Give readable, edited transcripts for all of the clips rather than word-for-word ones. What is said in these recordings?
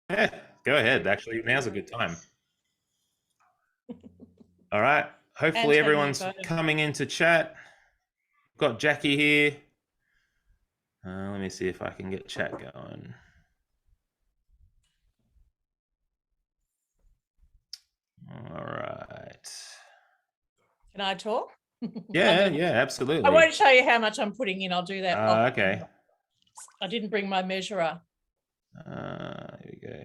Yeah, go ahead. Actually, now's a good time. All right. And Hopefully taking your everyone's photo. coming into chat. Got Jackie here. Let me see if I can get chat going. All right. Can I talk? Yeah, yeah, I absolutely. won't show you how much I'm putting in. I'll do that off. Okay. I didn't bring my measurer. Here we go.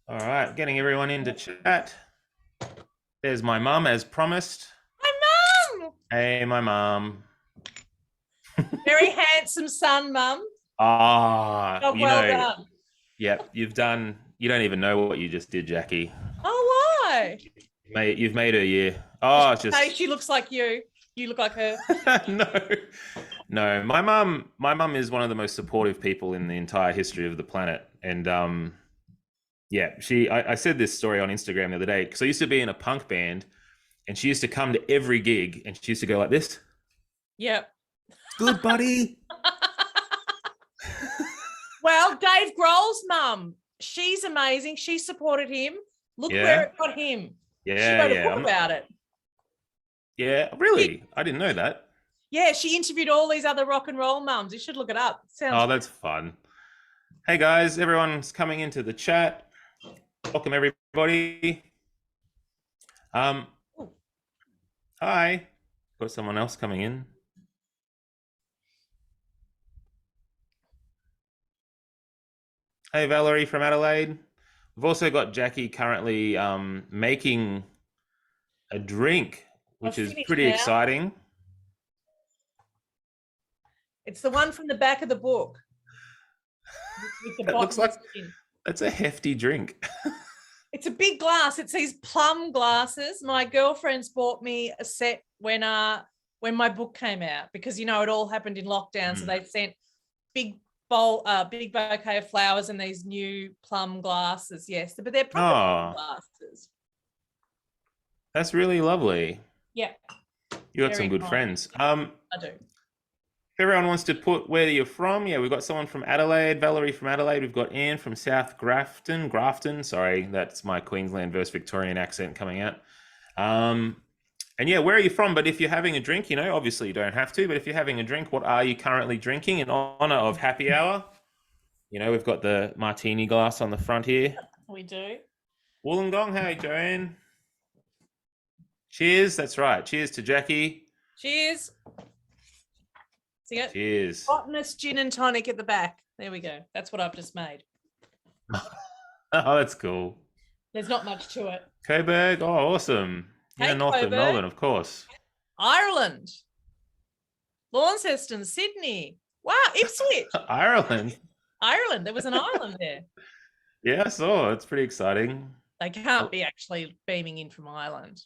All right, getting everyone into chat. There's my mum, as promised. Hi, Mum. Hey, my mum. Very handsome son, Mum. Job You well know, done. yep, you've done. You don't even know what you just did, Jackie. Oh, why? You've made her year. I Oh, should it's say just she looks like you. You look like her. no, no. My mum is one of the most supportive people in the entire history of the planet, and yeah, I said this story on Instagram the other day because I used to be in a punk band, and she used to come to every gig, and she used to go like this. Yep. Good buddy. Well, Dave Grohl's mum, she's amazing. She supported him. Look where Yeah, it got him. She yeah, wrote a yeah. book I'm not. about it. Yeah, really. I didn't know that. Yeah, she interviewed all these other rock and roll mums. You should look it up. It sounds Oh, that's fun. Hey guys, everyone's coming into the chat. Welcome everybody. Um, cool. Hi. Got someone else coming in. Hey Valerie from Adelaide. We've also got Jackie currently making a drink, I've which is finished pretty now. exciting. It's the one from the back of the book with the That looks bottom like skin. that's a hefty drink. It's a big glass. It's these plum glasses. My girlfriends bought me a set when my book came out because it all happened in lockdown. So they sent big big bouquet of flowers and these new plum glasses. Yes, but they're proper plum Oh, glasses. that's really lovely. Yeah, You got some very good kind. friends. I do. If everyone wants to put where you're from, yeah, we've got someone from Adelaide, Valerie from Adelaide. We've got Anne from South Grafton. Sorry, that's my Queensland versus Victorian accent coming out. Um, and yeah, where are you from? But if you're having a drink, obviously you don't have to. But if you're having a drink, what are you currently drinking in honor of happy hour? We've got the martini glass on the front here. We do. Wollongong, hey Joanne. Cheers. That's right. Cheers to Jackie. Cheers. See it? Cheers. Botanist gin and tonic at the back. There we go. That's what I've just made. Oh, that's cool. There's not much to it. Coburg. Oh, awesome. Yeah, Hey, north of Coburg. Melbourne, of course. Ireland. Launceston, Sydney. Wow, Ipswich. Ireland. Ireland. There was an island there. Yeah, I saw. It's pretty exciting. They can't be actually beaming in from Ireland.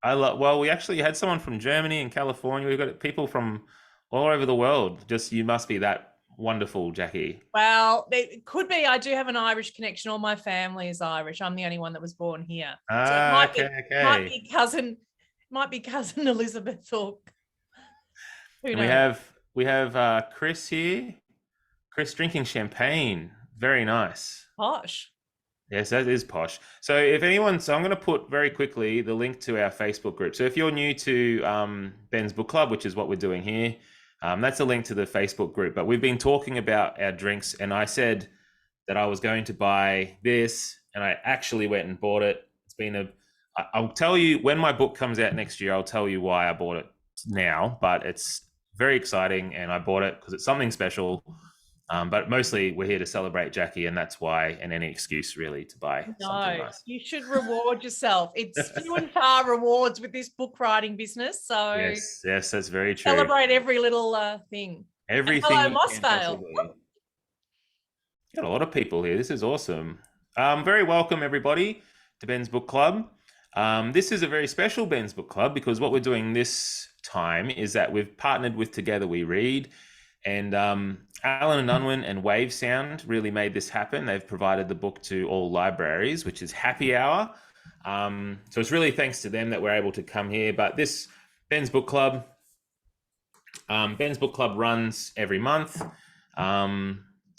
Well, we actually had someone from Germany and California. We've got people from all over the world. Just you must be that wonderful, Jackie. Well, it could be. I do have an Irish connection. All my family is Irish. I'm the only one that was born here. So it Ah, okay. might be cousin Elizabeth or who And knows. we have Chris here. Chris drinking champagne. Very nice. Posh. Yes, that is posh. So I'm going to put very quickly the link to our Facebook group. So if you're new to Ben's Book Club, which is what we're doing here, that's a link to the Facebook group. But we've been talking about our drinks, and I said that I was going to buy this, and I actually went and bought it. I'll tell you when my book comes out next year, I'll tell you why I bought it now, but it's very exciting, and I bought it because it's something special. But mostly we're here to celebrate Jackie, and that's why, and any excuse really to buy something No, nice. you should reward yourself. It's few and far rewards with this book writing business. So Yes, that's very true. celebrate every little thing. Everything Hello, you can Mossvale. possibly. Got a lot of people here. This is awesome. Very welcome everybody to Ben's Book Club. This is a very special Ben's Book Club because what we're doing this time is that we've partnered with Together We Read, and Alan and Unwin and Wave Sound really made this happen. They've provided the book to all libraries, which is happy hour. So it's really thanks to them that we're able to come here. But this Ben's Book Club runs every month.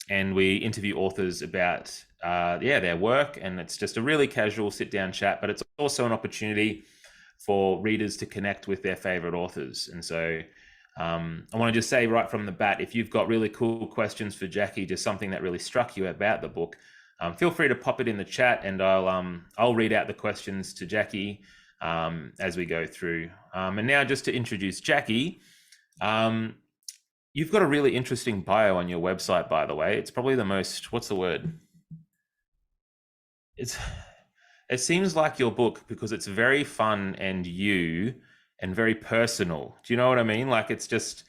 and we interview authors about their work, and it's just a really casual sit down chat, but it's also an opportunity for readers to connect with their favorite authors. And so I want to just say right from the bat, if you've got really cool questions for Jacquie, just something that really struck you about the book, feel free to pop it in the chat, and I'll read out the questions to Jacquie as we go through. And now just to introduce Jacquie, you've got a really interesting bio on your website, by the way. It's probably the most, what's the word? It seems like your book, because it's very fun and very personal. Do you know what I mean? Like, it's just,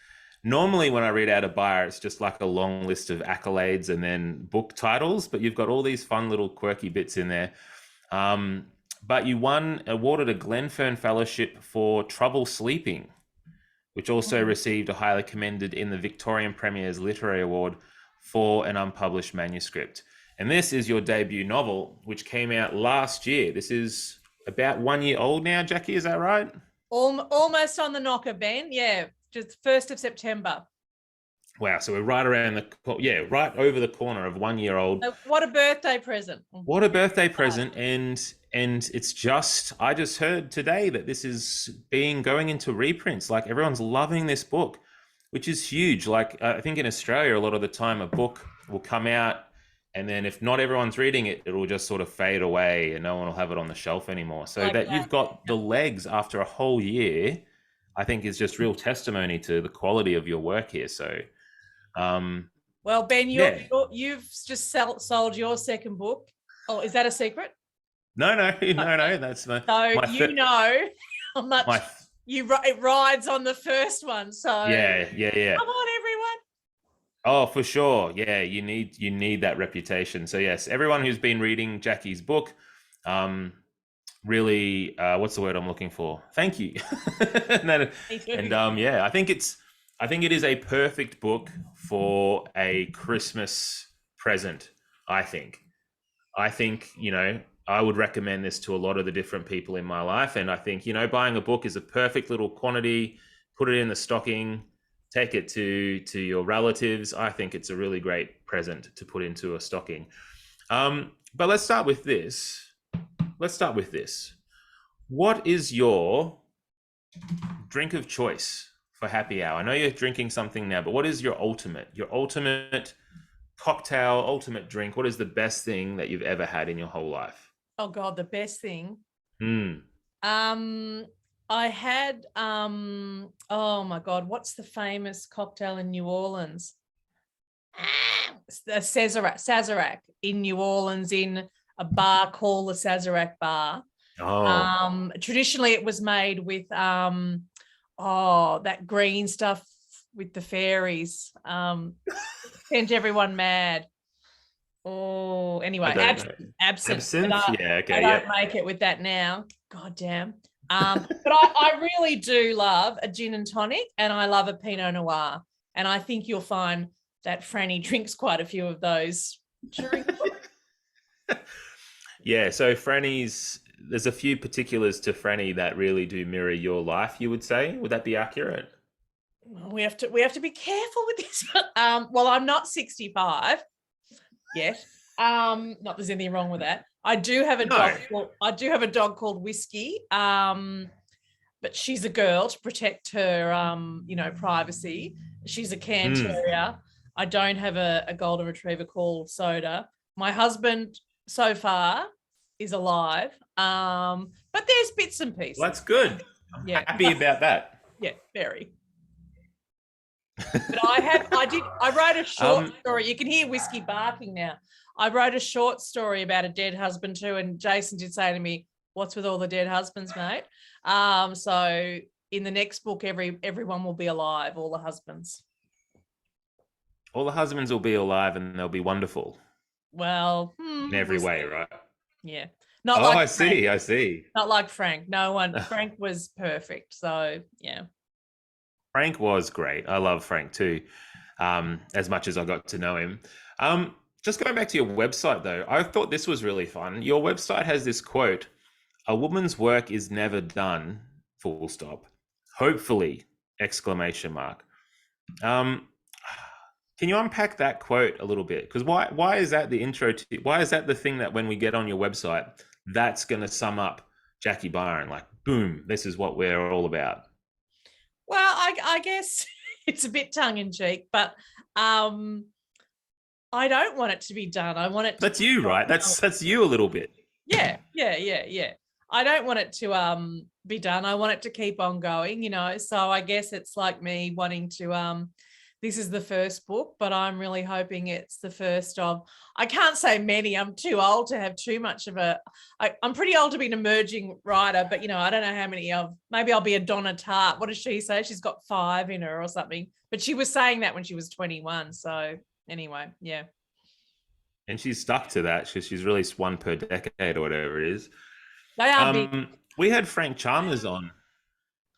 normally when I read out a bio, it's just like a long list of accolades and then book titles, but you've got all these fun little quirky bits in there. But you awarded a Glenfern Fellowship for Trouble Sleeping, which also received a highly commended in the Victorian Premier's Literary Award for an unpublished manuscript. And this is your debut novel, which came out last year. This is about 1 year old now, Jacquie, is that right? Almost on the knocker, Ben. Yeah, just 1st of September. Wow, so we're right over the corner of 1 year old. What a birthday present. What a birthday present. And it's just, I just heard today that this is going into reprints. Like, everyone's loving this book, which is huge. Like, I think in Australia, a lot of the time a book will come out, and then if not everyone's reading it, it will just sort of fade away and no one will have it on the shelf anymore. So that you've got the legs after a whole year, I think is just real testimony to the quality of your work here. So, well, Ben, you've just sold your second book. Oh, is that a secret? No. That's how much it rides on the first one. So yeah. Come on, everyone. Oh, for sure. Yeah, you need that reputation. So yes, everyone who's been reading Jacquie's book, really, what's the word I'm looking for? Thank you. I think it is a perfect book for a Christmas present. I think, I would recommend this to a lot of the different people in my life. And I think, buying a book is a perfect little quantity, put it in the stocking, take it to your relatives. I think it's a really great present to put into a stocking. But let's start with this. What is your drink of choice for happy hour? I know you're drinking something now, but what is your ultimate cocktail, ultimate drink? What is the best thing that you've ever had in your whole life? Oh God, the best thing. I had, oh my God, what's the famous cocktail in New Orleans? The Sazerac in New Orleans, in a bar called the Sazerac Bar. Oh. Traditionally it was made with, that green stuff with the fairies. Sent everyone mad. Oh, anyway, absinthe. Yeah, okay. I don't make it with that now. God damn. But I really do love a gin and tonic, and I love a Pinot Noir. And I think you'll find that Franny drinks quite a few of those during the book. Yeah, so Franny's, there's a few particulars to Franny that really do mirror your life, you would say. Would that be accurate? Well, we have to be careful with this. Well, I'm not 65 yet. Not there's anything wrong with that. I do have a dog called Whiskey. But she's a girl to protect her privacy. She's a Cairn Terrier. I don't have a golden retriever called Soda. My husband so far is alive. But there's bits and pieces. Well, that's good. I'm happy about that. Yeah, very. But I wrote a short story. You can hear Whiskey barking now. I wrote a short story about a dead husband too, and Jason did say to me, "What's with all the dead husbands, mate?" So in the next book, everyone will be alive, all the husbands. All the husbands will be alive, and they'll be wonderful. Well, in every way, right? Yeah. I see. Not like Frank. No one. Frank was perfect. So yeah. Frank was great. I love Frank too, as much as I got to know him. Just going back to your website though, I thought this was really fun. Your website has this quote: "A woman's work is never done, full stop. Hopefully, exclamation mark." Can you unpack that quote a little bit? Because why is that the intro to, why is that the thing that when we get on your website, that's going to sum up Jacquie Byron? Like, boom, this is what we're all about. Well, I guess it's a bit tongue in cheek, but um, I don't want it to be done. I want it to That's keep you, right? on going. That's you a little bit. Yeah. I don't want it to be done. I want it to keep on going, you know. So I guess it's like me wanting to this is the first book, but I'm really hoping it's the first of, I can't say many. I'm too old to have too much of I'm pretty old to be an emerging writer, but you know, I don't know how many of, maybe I'll be a Donna Tartt. What does she say? She's got 5 in her or something. But she was saying that when she was 21. So anyway, yeah. And she's stuck to that because she's released one per decade or whatever it is. They are big. We had Frank Chalmers on.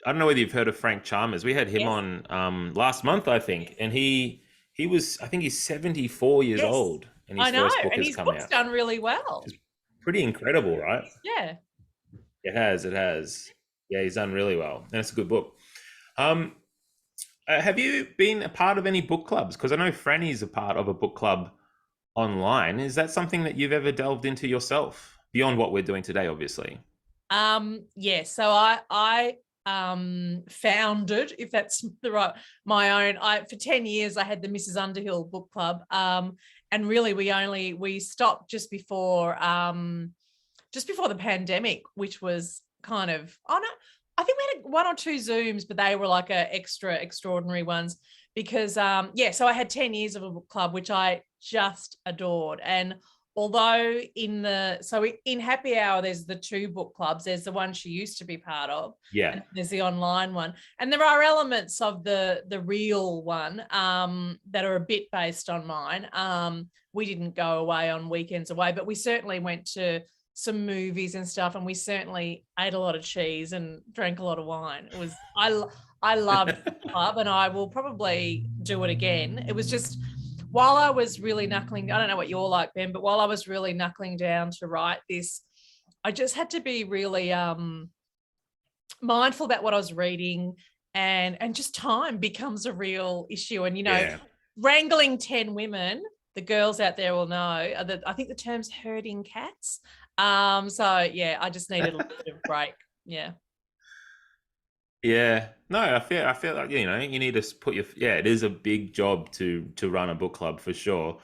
I don't know whether you've heard of Frank Chalmers. We had him Yes. on last month, I think, and he was, I think he's 74 years Yes. old, and his I know. first book And has his come book's out. done really well. It's pretty incredible, right? Yeah. It has. Yeah, he's done really well, and it's a good book. Um, have you been a part of any book clubs? Because I know Franny's a part of a book club online. Is that something that you've ever delved into yourself beyond what we're doing today, obviously? Yeah, so I founded, if that's the right, my own, I for 10 years I had the Mrs. Underhill book club. And really we stopped just before the pandemic, which was kind of, oh no, I think we had 1 or 2 Zooms, but they were like extra extraordinary ones because so I had 10 years of a book club, which I just adored. And although in Happy Hour there's the 2 book clubs, there's the one she used to be part of, Yeah. and there's the online one, and there are elements of the real one that are a bit based on mine. We didn't go away on weekends away, but we certainly went to some movies and stuff, and we certainly ate a lot of cheese and drank a lot of wine. It was I loved the club, and I will probably do it again. It was just while I was really knuckling, I don't know what you're like, Ben, but while I was really knuckling down to write this, I just had to be really mindful about what I was reading, and just time becomes a real issue. And, you know, wrangling 10 women, the girls out there will know, I think the term's herding cats. So yeah, I just needed a little bit of break. Yeah. Yeah, no, I feel like, you know, you need to put your, yeah, it is a big job to run a book club for sure.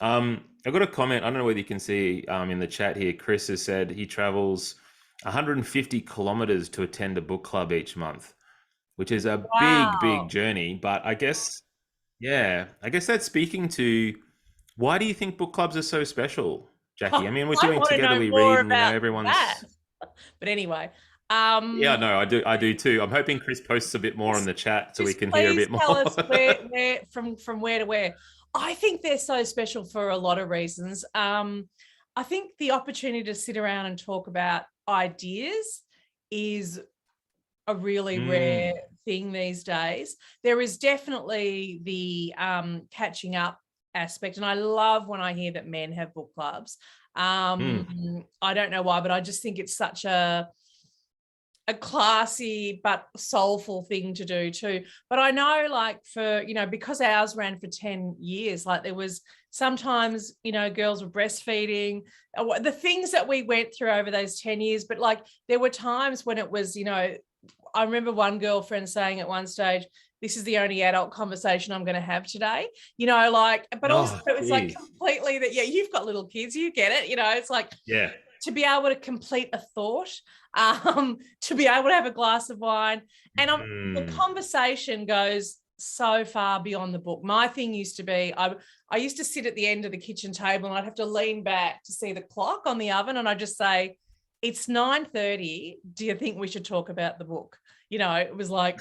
I got a comment. I don't know whether you can see in the chat here. Chris has said he travels 150 kilometers to attend a book club each month, which is a big journey. But I guess, yeah, I guess that's speaking to, why do you think book clubs are so special, Jacquie? I mean, we're doing Together We Read, and, you know, everyone's. That. But anyway. Yeah, no, I do too. I'm hoping Chris posts a bit more in the chat so we can hear a bit more. Tell us where from where to where. I think they're so special for a lot of reasons. I think the opportunity to sit around and talk about ideas is a really rare thing these days. There is definitely the catching up aspect, and I love when I hear that men have book clubs. I don't know why, but I just think it's such a classy but soulful thing to do too. But I know, like, for, you know, because ours ran for 10 years, like there was sometimes, you know, girls were breastfeeding, the things that we went through over those 10 years. But like there were times when it was, you know, I remember one girlfriend saying at one stage, this is the only adult conversation I'm going to have today, you know, like, but also it was like completely that, yeah, you've got little kids, you get it, you know, it's like, yeah, to be able to complete a thought, to be able to have a glass of wine. And the conversation goes so far beyond the book. My thing used to be, I used to sit at the end of the kitchen table and I'd have to lean back to see the clock on the oven, and I'd just say, it's 9:30. Do you think we should talk about the book? You know, it was like,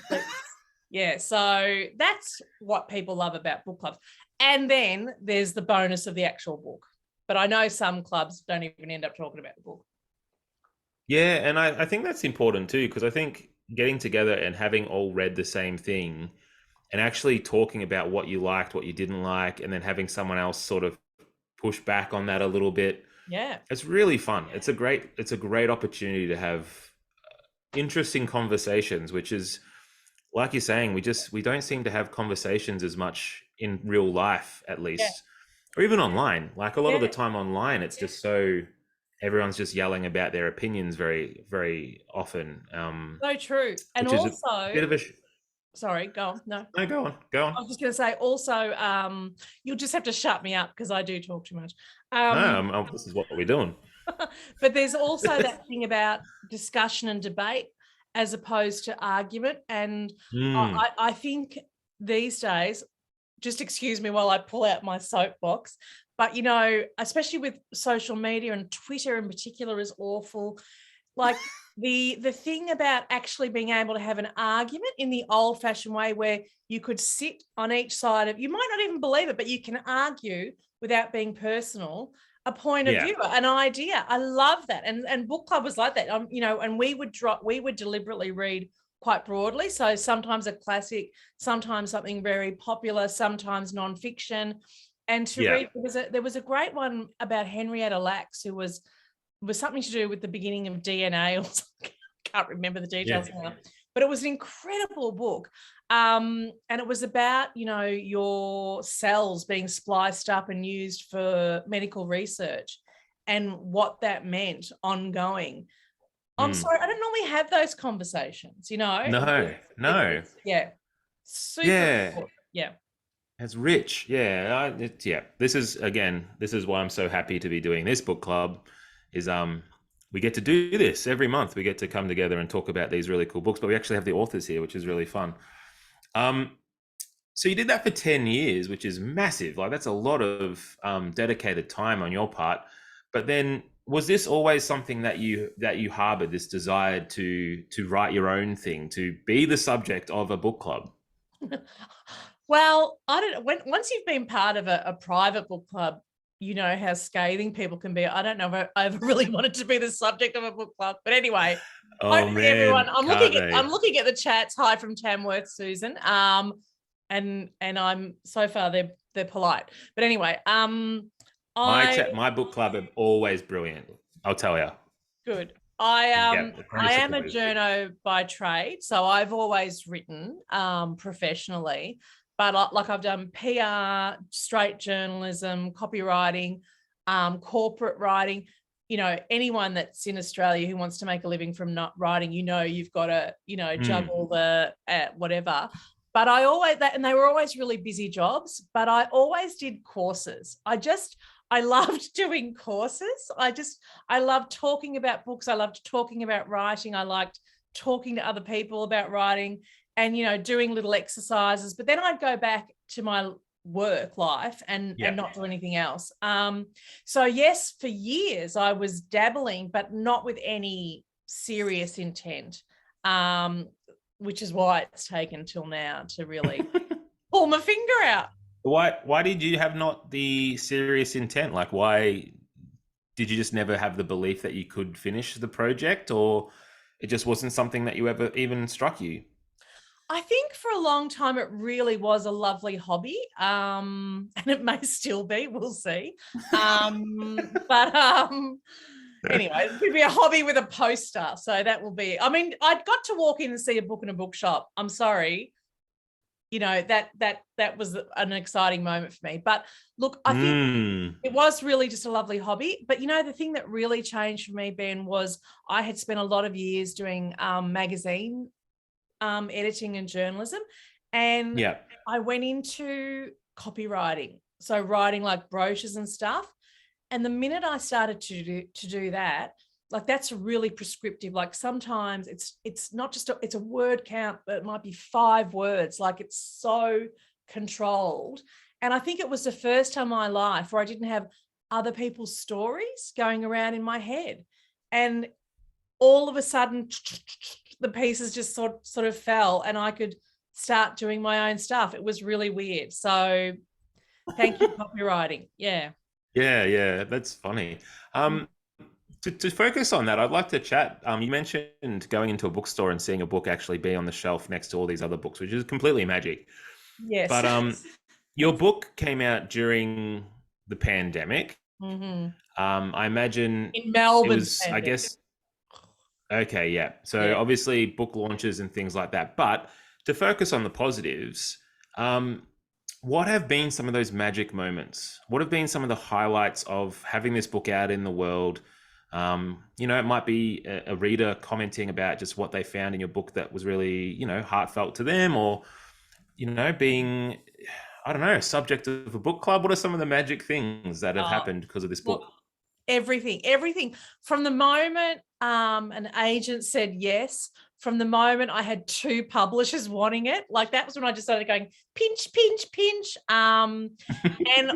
yeah. So that's what people love about book clubs. And then there's the bonus of the actual book. But I know some clubs don't even end up talking about the book. Yeah, and I think that's important too, because I think getting together and having all read the same thing and actually talking about what you liked, what you didn't like, and then having someone else sort of push back on that a little bit. Yeah. It's really fun. It's a great opportunity to have interesting conversations, which is, like you're saying, we don't seem to have conversations as much in real life, at Yeah. least, or even online. Like a lot of the Yeah. time online, it's just so everyone's just yelling about their opinions very, very often, So true. And which is a also, bit of a. sorry, go on. No. No, go on, go on. I was just going to say also, you'll just have to shut me up because I do talk too much. No, Um, this is what we're doing. but there's also that thing about discussion and debate as opposed to argument. And Mm, I think these days, just excuse me while I pull out my soapbox, but especially with social media, and Twitter in particular is awful. Like the thing about actually being able to have an argument in the old fashioned way, where you could sit on each side of, you might not even believe it, but you can argue without being personal, a point of yeah, view, an idea. I love that. And book club was like that. And we would deliberately read quite broadly. So sometimes a classic, sometimes something very popular, sometimes nonfiction. And to yeah, read, there was a great one about Henrietta Lacks, who was something to do with the beginning of DNA or something. I can't remember the details yeah. now, but it was an incredible book. And it was about, your cells being spliced up and used for medical research and what that meant ongoing. I'm Mm. sorry, I don't normally have those conversations, No, no, yeah, super yeah. important. Yeah. It's rich. Yeah, yeah. This is why I'm so happy to be doing this book club. Is we get to do this every month. We get to come together and talk about these really cool books, but we actually have the authors here, which is really fun. Um, so you did that for 10 years, which is massive. Like that's a lot of dedicated time on your part. But then was this always something that you harbored, this desire to write your own thing, to be the subject of a book club? Well, I don't know. Once you've been part of a private book club, you know how scathing people can be. I don't know if I ever really wanted to be the subject of a book club. But anyway, Oh hopefully everyone, man, can't I'm they? looking at the chats. Hi from Tamworth, Susan. And I'm so far they're polite. But anyway, I My book club are always brilliant. I'll tell you. good. Yeah, I apprentice am a supporters. journo by trade, so I've always written professionally, but like I've done PR, straight journalism, copywriting, corporate writing. Anyone that's in Australia who wants to make a living from not writing, you've got to, Mm, juggle the whatever. But and they were always really busy jobs, but I always did courses. I loved doing courses. I loved talking about books. I loved talking about writing. I liked talking to other people about writing and, doing little exercises. But then I'd go back to my work life and yeah. not do anything else. So yes, for years I was dabbling, but not with any serious intent, which is why it's taken till now to really pull my finger out. Why did you have not the serious intent? Like why did you just never have the belief that you could finish the project, or it just wasn't something that you ever even struck you? I think for a long time it really was a lovely hobby, and it may still be. We'll see. But anyway, it could be a hobby with a poster, so that will be. I mean, I'd got to walk in and see a book in a bookshop. I'm sorry, that was an exciting moment for me. But look, I think Mm, it was really just a lovely hobby. But the thing that really changed for me, Ben, was I had spent a lot of years doing magazine editing and journalism. And yeah. I went into copywriting. So writing like brochures and stuff. And the minute I started to do that, like that's really prescriptive. Like sometimes it's not just it's a word count, but it might be 5 words. Like it's so controlled. And I think it was the first time in my life where I didn't have other people's stories going around in my head. And all of a sudden the pieces just sort of fell and I could start doing my own stuff. It was really weird. So thank you, copywriting. Yeah. Yeah, yeah, that's funny. To focus on that, I'd like to chat. You mentioned going into a bookstore and seeing a book actually be on the shelf next to all these other books, which is completely magic. Yes. But your book came out during the pandemic. Mm-hmm. I imagine In it Melbourne's was, I pandemic. guess, okay, yeah. So Yeah. obviously book launches and things like that. But to focus on the positives, um, what have been some of those magic moments? What have been some of the highlights of having this book out in the world? It might be a reader commenting about just what they found in your book that was really, heartfelt to them, or, being, I don't know, a subject of a book club. What are some of the magic things that have happened because of this book? Look, everything from the moment an agent said yes, from the moment I had 2 publishers wanting it, like that was when I just started going pinch, pinch, pinch. And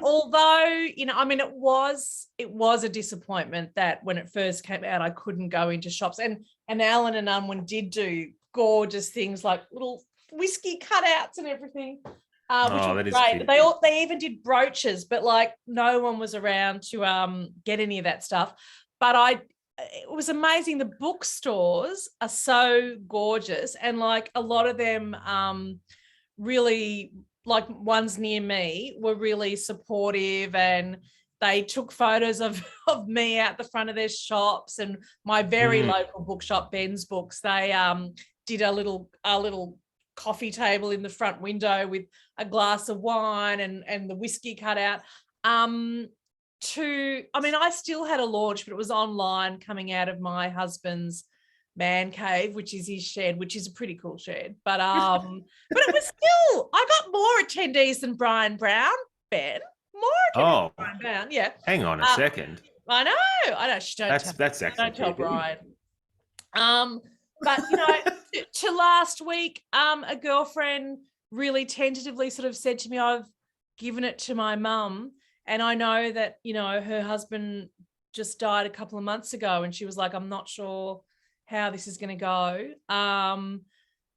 although, I mean, it was a disappointment that when it first came out, I couldn't go into shops. And Alan and Unwin did do gorgeous things like little whiskey cutouts and everything. Which was That is great. cute. They even did brooches, but like no one was around to get any of that stuff. But it was amazing. The bookstores are so gorgeous, and like a lot of them really, like ones near me, were really supportive, and they took photos of me out the front of their shops. And my very local bookshop, Ben's Books, they did a little coffee table in the front window with a glass of wine and the whiskey cut out. I still had a launch, but it was online, coming out of my husband's man cave, which is his shed, which is a pretty cool shed. But it was still, I got more attendees than Brian Brown, Ben. More attendees than Brian Brown, yeah. Hang on a second. I know. That's actually don't tell creepy. Brian. But to last week, a girlfriend really tentatively sort of said to me, I've given it to my mum, and I know that, her husband just died a couple of months ago, and she was like, I'm not sure how this is going to go. And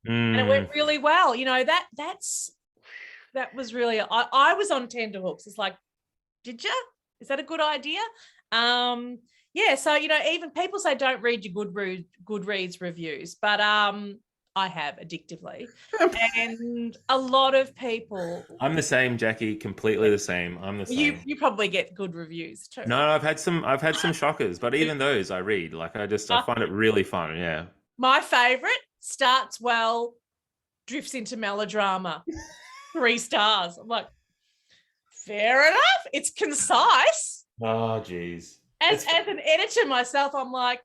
it went really well. That was really, I was on tenterhooks. It's like, did you? Is that a good idea? Yeah, so even people say don't read your Goodreads reviews, but I have, addictively, and a lot of people. I'm the same, Jackie. Completely the same. I'm the same. You probably get good reviews too. No, I've had some shockers, but even those I read. Like I find it really fun. Yeah. My favorite: starts well, drifts into melodrama. 3 stars. I'm like, fair enough. It's concise. Oh, geez. As an editor myself, I'm like,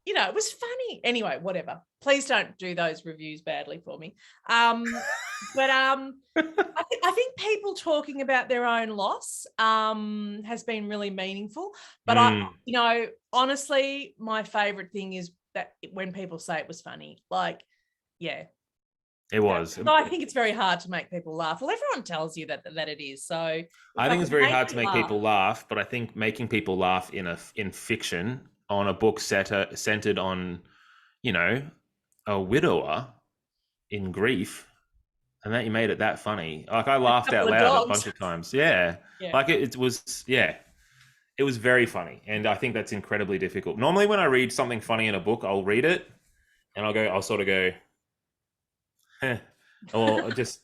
it was funny. Anyway, whatever. Please don't do those reviews badly for me. But I think people talking about their own loss has been really meaningful. But honestly, my favorite thing is that when people say it was funny, like, yeah. It was. I think it's very hard to make people laugh. Well, everyone tells you that it is. So I think it's very hard to make people laugh, but I think making people laugh in fiction on a book centered on, a widower in grief, and that you made it that funny. Like I laughed out loud a bunch of times. Yeah. Like it was very funny, and I think that's incredibly difficult. Normally, when I read something funny in a book, I'll read it, and I'll sort of go. Or just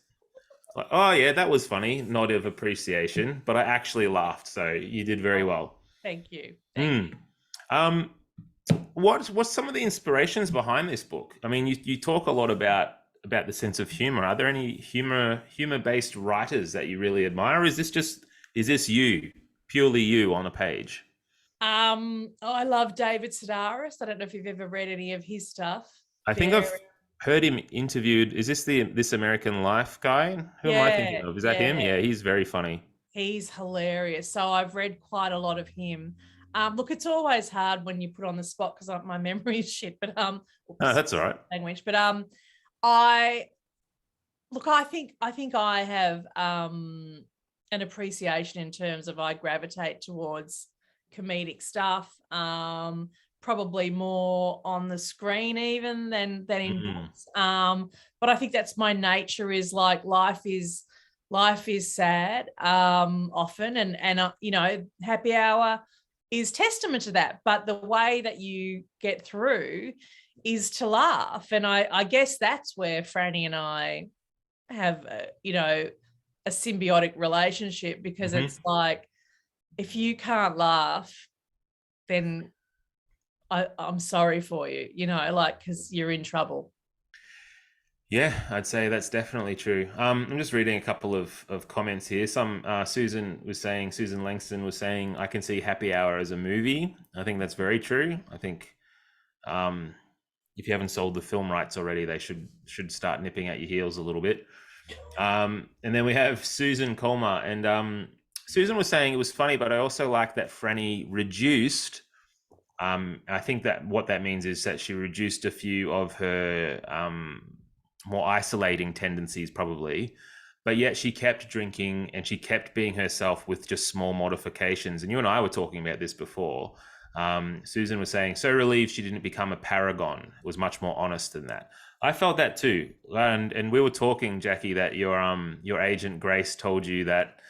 like, oh yeah, that was funny, nod of appreciation, but I actually laughed, so you did very well. Thank you. What's some of the inspirations behind this book? I mean, you talk a lot about the sense of humor. Are there any humor based writers that you really admire, or is this you, purely you on a page? I love David Sedaris. I don't know if you've ever read any of his stuff. I think I've heard him interviewed. Is this This American Life guy? Who am I thinking of? Is that him? Yeah, he's very funny. He's hilarious. So I've read quite a lot of him. Look, it's always hard when you put on the spot because my memory is shit. But no, that's all right. Language. But I think I have an appreciation in terms of I gravitate towards comedic stuff. Probably more on the screen even than in books. But I think that's my nature, is like life is sad often, and happy hour is testament to that. But the way that you get through is to laugh, and I guess that's where Franny and I have a symbiotic relationship, because it's like, if you can't laugh, then I'm sorry for you, because you're in trouble. Yeah, I'd say that's definitely true. I'm just reading a couple of comments here. Some Susan Langston was saying, I can see Happy Hour as a movie. I think that's very true. I think um, if you haven't sold the film rights already, they should start nipping at your heels a little bit. And then we have Susan Colmer, and Susan was saying it was funny, but I also like that Franny reduced. I think that what that means is that she reduced a few of her more isolating tendencies, probably, but yet she kept drinking and she kept being herself with just small modifications. And you and I were talking about this before. Susan was saying, so relieved she didn't become a paragon. It was much more honest than that. I felt that too, and we were talking, Jacquie, that your agent Grace told you that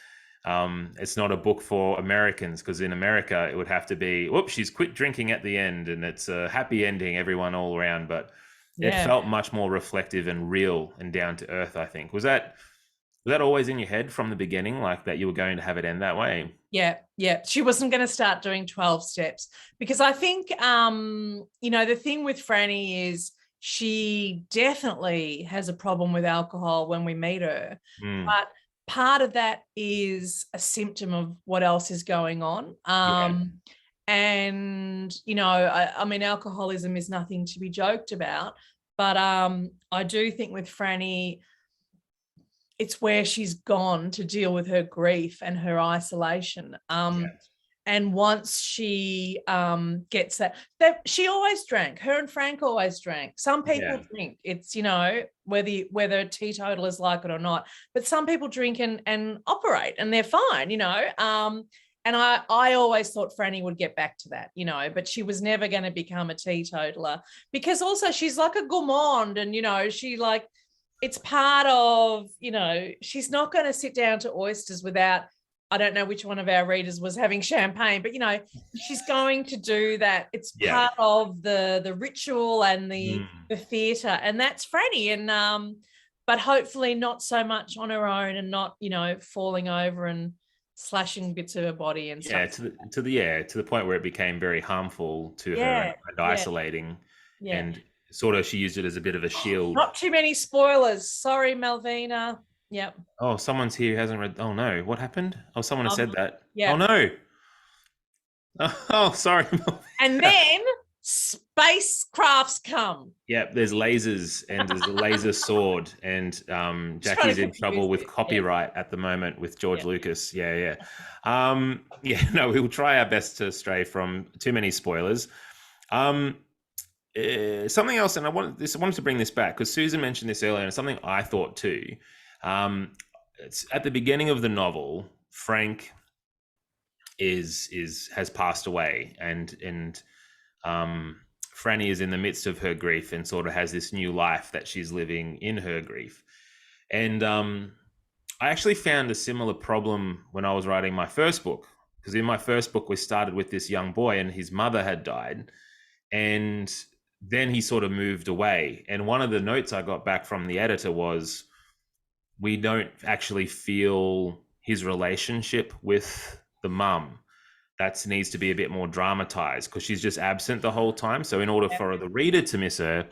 it's not a book for Americans, because in America it would have to be, whoops, she's quit drinking at the end and it's a happy ending, everyone all around. But it Yeah. felt much more reflective and real and down to earth, I think. Was that always in your head from the beginning, like that you were going to have it end that way? Yeah, yeah. She wasn't going to start doing 12 steps because I think, the thing with Franny is she definitely has a problem with alcohol when we meet her. Mm, But part of that is a symptom of what else is going on. yeah, And, I mean, alcoholism is nothing to be joked about. But I do think with Franny, it's where she's gone to deal with her grief and her isolation. yeah, And once she gets that she always drank. Her and Frank always drank. Some yeah, people drink. It's whether teetotalers like it or not. But some people drink and operate, and they're fine. And I always thought Franny would get back to that, but she was never going to become a teetotaler because also she's like a gourmand, and she like it's part of, she's not going to sit down to oysters without, I don't know which one of our readers was having champagne, but, she's going to do that. It's yeah. part of the ritual and the Mm. theatre, and that's Franny. And, but hopefully not so much on her own and not, falling over and slashing bits of her body and Yeah, stuff. to the point where it became very harmful to her, Yeah, and yeah, isolating, yeah. and sort of she used it as a bit of a shield. Not too many spoilers. Sorry, Malvina. Yep. Oh, someone's here who hasn't read. Oh no, what happened? Oh, someone has said that. Oh Yeah. no. Oh, sorry. And then spacecrafts come. Yeah, there's lasers and there's a laser sword, and Trying Jackie's to in confuse trouble with it. Yeah. copyright at the moment with George Yeah. Lucas. Yeah, yeah. Yeah, no, we will try our best to stray from too many spoilers. Um, Something else, and I wanted to bring this back because Susan mentioned this earlier, and it's something I thought too. It's at the beginning of the novel. Frank has passed away, and Franny is in the midst of her grief and sort of has this new life that she's living in her grief. And I actually found a similar problem when I was writing my first book, because in my first book we started with this young boy and his mother had died, and then he sort of moved away. And one of the notes I got back from the editor was, we don't actually feel his relationship with the mum. That needs to be a bit more dramatized because she's just absent the whole time. So in order for the reader to miss her,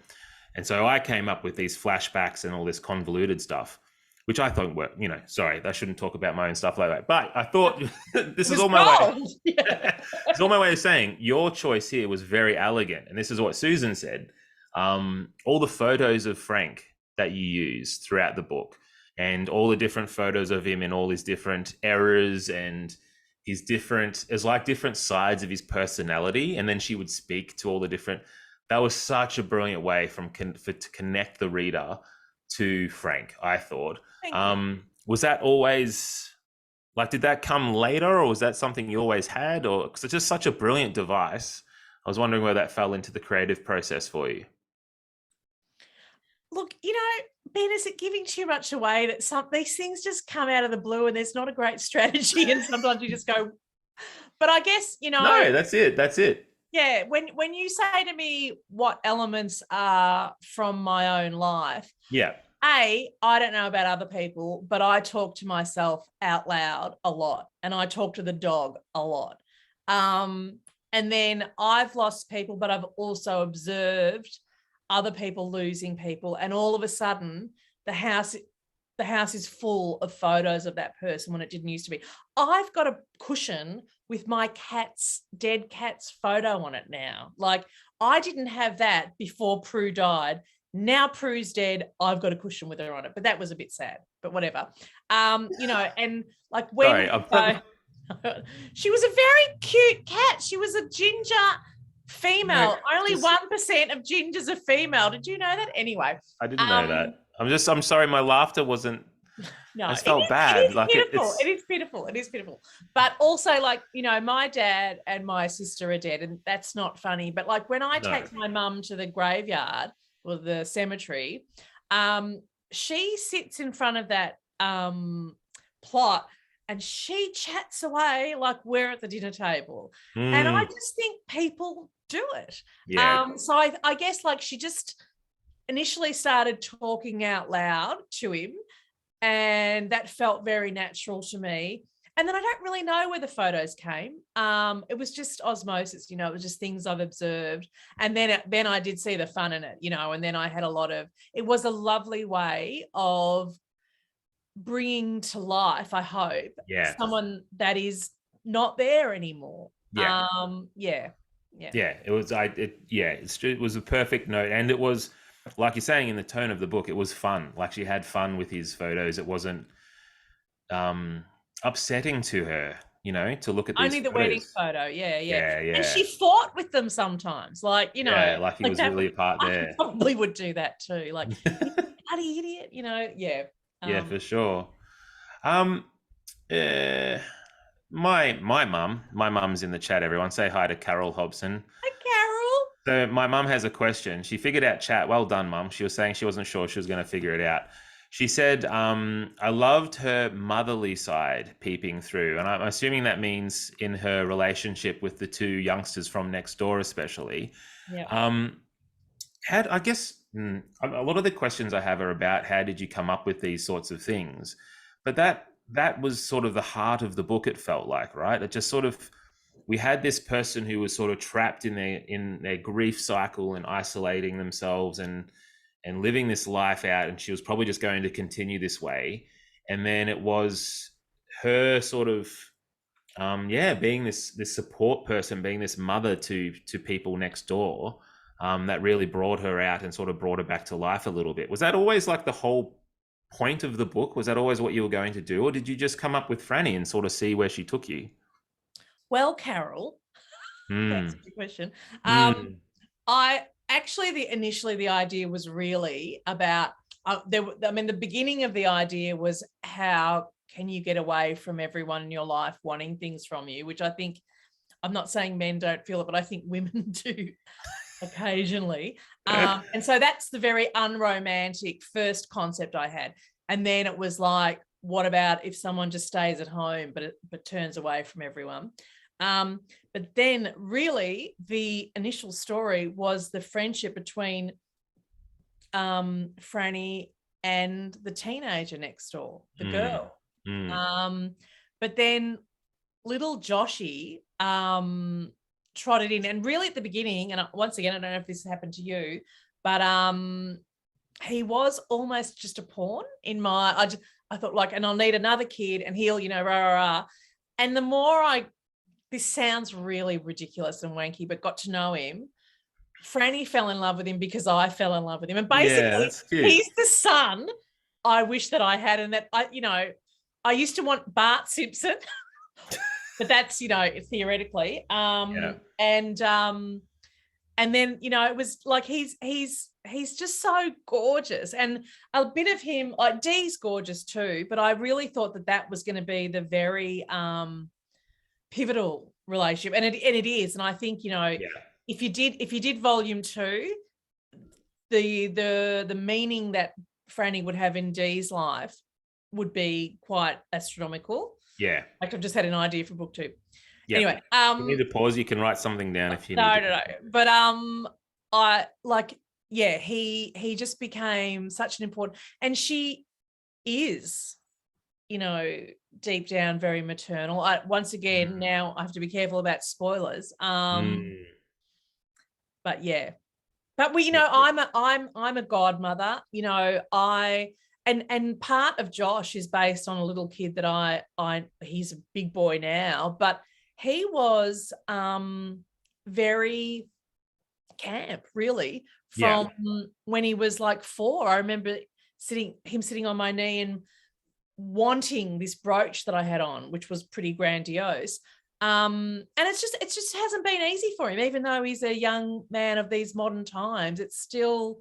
and so I came up with these flashbacks and all this convoluted stuff, which I thought were, sorry, I shouldn't talk about my own stuff like that. But I thought this is all my way. Yeah. It's all my way of saying your choice here was very elegant, and this is what Susan said. All the photos of Frank that you use throughout the book, and all the different photos of him and all his different errors and his different, it's like different sides of his personality, and then she would speak to all the different. That was such a brilliant way to connect the reader to Frank, I thought. Was that always like, did that come later, or was that something you always had? Or because it's just such a brilliant device, I was wondering where that fell into the creative process for you. Look, Ben, is it giving too much away that these things just come out of the blue and there's not a great strategy, and sometimes you just go, but I guess, No, that's it. That's it. yeah, when you say to me what elements are from my own life, Yeah. I don't know about other people, but I talk to myself out loud a lot, and I talk to the dog a lot. And then I've lost people, but I've also observed other people losing people, and all of a sudden the house is full of photos of that person when it didn't used to be. I've got a cushion with my dead cat's photo on it now. Like, I didn't have that before Prue died. Now Prue's dead, I've got a cushion with her on it. But that was a bit sad, but whatever. You know, and like when she was a very cute cat. She was a ginger female. Only 1% of gingers are female. Did you know that? Anyway. I didn't know that. I'm sorry, my laughter wasn't. No, I just felt bad. It is pitiful. It is pitiful. But also, like, you know, my dad and my sister are dead, and that's not funny. But like when I take my mum to the graveyard or the cemetery, she sits in front of that plot and she chats away like we're at the dinner table. And I just think people do it. Yeah. So I guess like she just initially started talking out loud to him, and that felt very natural to me. And then I don't really know where the photos came. It was just osmosis, you know, it was just things I've observed. And then I did see the fun in it, you know, and then I had it was a lovely way of bringing to life, I hope, someone that is not there anymore. Yeah. It was a perfect note. And it was, like you're saying, in the tone of the book, it was fun. Like, she had fun with his photos. It wasn't upsetting to her, you know, to look at these only the photos. wedding photo. And she fought with them sometimes, like, you know, like he was really a part there. I probably would do that too, like, bloody idiot, you know. For sure. My mum's in the chat. Everyone say hi to Carol Hobson. Hi, Carol. So my mum has a question. She figured out chat. Well done, Mum. She was saying she wasn't sure she was going to figure it out. She said, I loved her motherly side peeping through. And I'm assuming that means in her relationship with the two youngsters from next door, especially. Yeah. I guess a lot of the questions I have are about how did you come up with these sorts of things? But that was sort of the heart of the book, it felt like, right? It just sort of, we had this person who was sort of trapped in their grief cycle and isolating themselves and living this life out, and she was probably just going to continue this way. And then it was her sort of being this support person, being this mother to people next door, that really brought her out and sort of brought her back to life a little bit. Was that always like the whole point of the book? Was that always what you were going to do, or did you just come up with Franny and sort of see where she took you? Well, Carol, that's a good question. Initially the idea was really about the beginning of the idea was, how can you get away from everyone in your life wanting things from you, which I think, I'm not saying men don't feel it, but I think women do occasionally. And so that's the very unromantic first concept I had. And then it was like, what about if someone just stays at home but turns away from everyone? But then really the initial story was the friendship between Franny and the teenager next door, the girl. But then little Joshy trotted in, and really at the beginning, and once again, I don't know if this happened to you, but he was almost just a pawn in I thought, like, and I'll need another kid and he'll, you know, rah, rah, rah. And the more this sounds really ridiculous and wanky, but got to know him, Franny fell in love with him because I fell in love with him. And basically he's the son I wish that I had, and that I used to want Bart Simpson, but that's, you know, theoretically. And then, you know, it was like he's just so gorgeous, and a bit of him, like Dee's gorgeous too, but I really thought that was going to be the very pivotal relationship, and it is. And I think, you know, if you did volume 2, the meaning that Franny would have in Dee's life would be quite astronomical. Yeah. Like, I've just had an idea for book 2. Yep. Anyway, you need to pause. You can write something down if you need. No. But I like, he just became such an important, and she is, you know, deep down very maternal. Once again, now I have to be careful about spoilers. But yeah. But I'm a godmother. And part of Josh is based on a little kid that he's a big boy now, but he was very camp, really, from when he was like 4. I remember sitting on my knee and wanting this brooch that I had on, which was pretty grandiose. And it just hasn't been easy for him, even though he's a young man of these modern times. It's still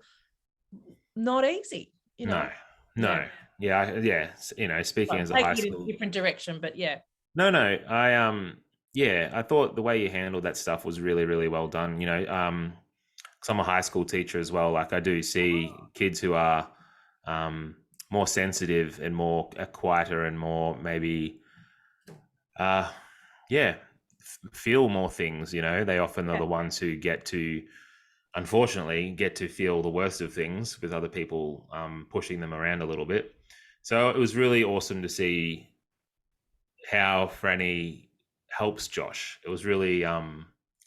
not easy, No. Speaking as a high school, in a different direction, but No, I thought the way you handled that stuff was really, really well done. 'Cause I'm a high school teacher as well. Like I do see kids who are more sensitive and more quieter and more maybe, feel more things. They often are the ones who unfortunately, get to feel the worst of things with other people pushing them around a little bit. So it was really awesome to see how Franny helps Josh. It was really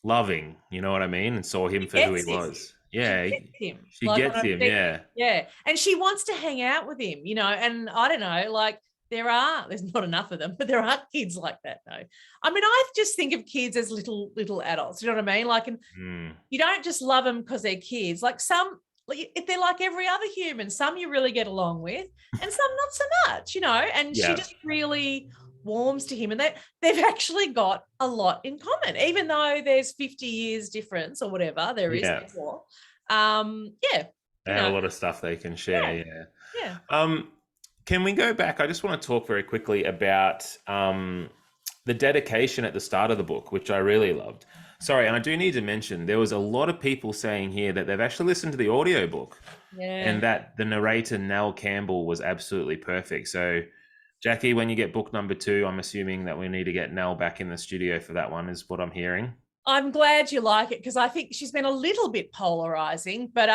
loving, you know what I mean? And saw him for who he was. Yeah, she gets him. Yeah. And she wants to hang out with him, and I don't know, like there's not enough of them, but there are kids like that though. I mean, I just think of kids as little adults, you know what I mean? Like, and you don't just love them because they're kids. Like they're like every other human. Some you really get along with and some not so much, and she just really warms to him, and they've actually got a lot in common, even though there's 50 years difference or whatever there is before. They have a lot of stuff they can share. Can we go back? I just want to talk very quickly about the dedication at the start of the book, which I really loved. Sorry, and I do need to mention there was a lot of people saying here that they've actually listened to the audiobook and that the narrator Nell Campbell was absolutely perfect. So Jacquie, when you get book number 2, I'm assuming that we need to get Nell back in the studio for that one, is what I'm hearing. I'm glad you like it, because I think she's been a little bit polarizing, but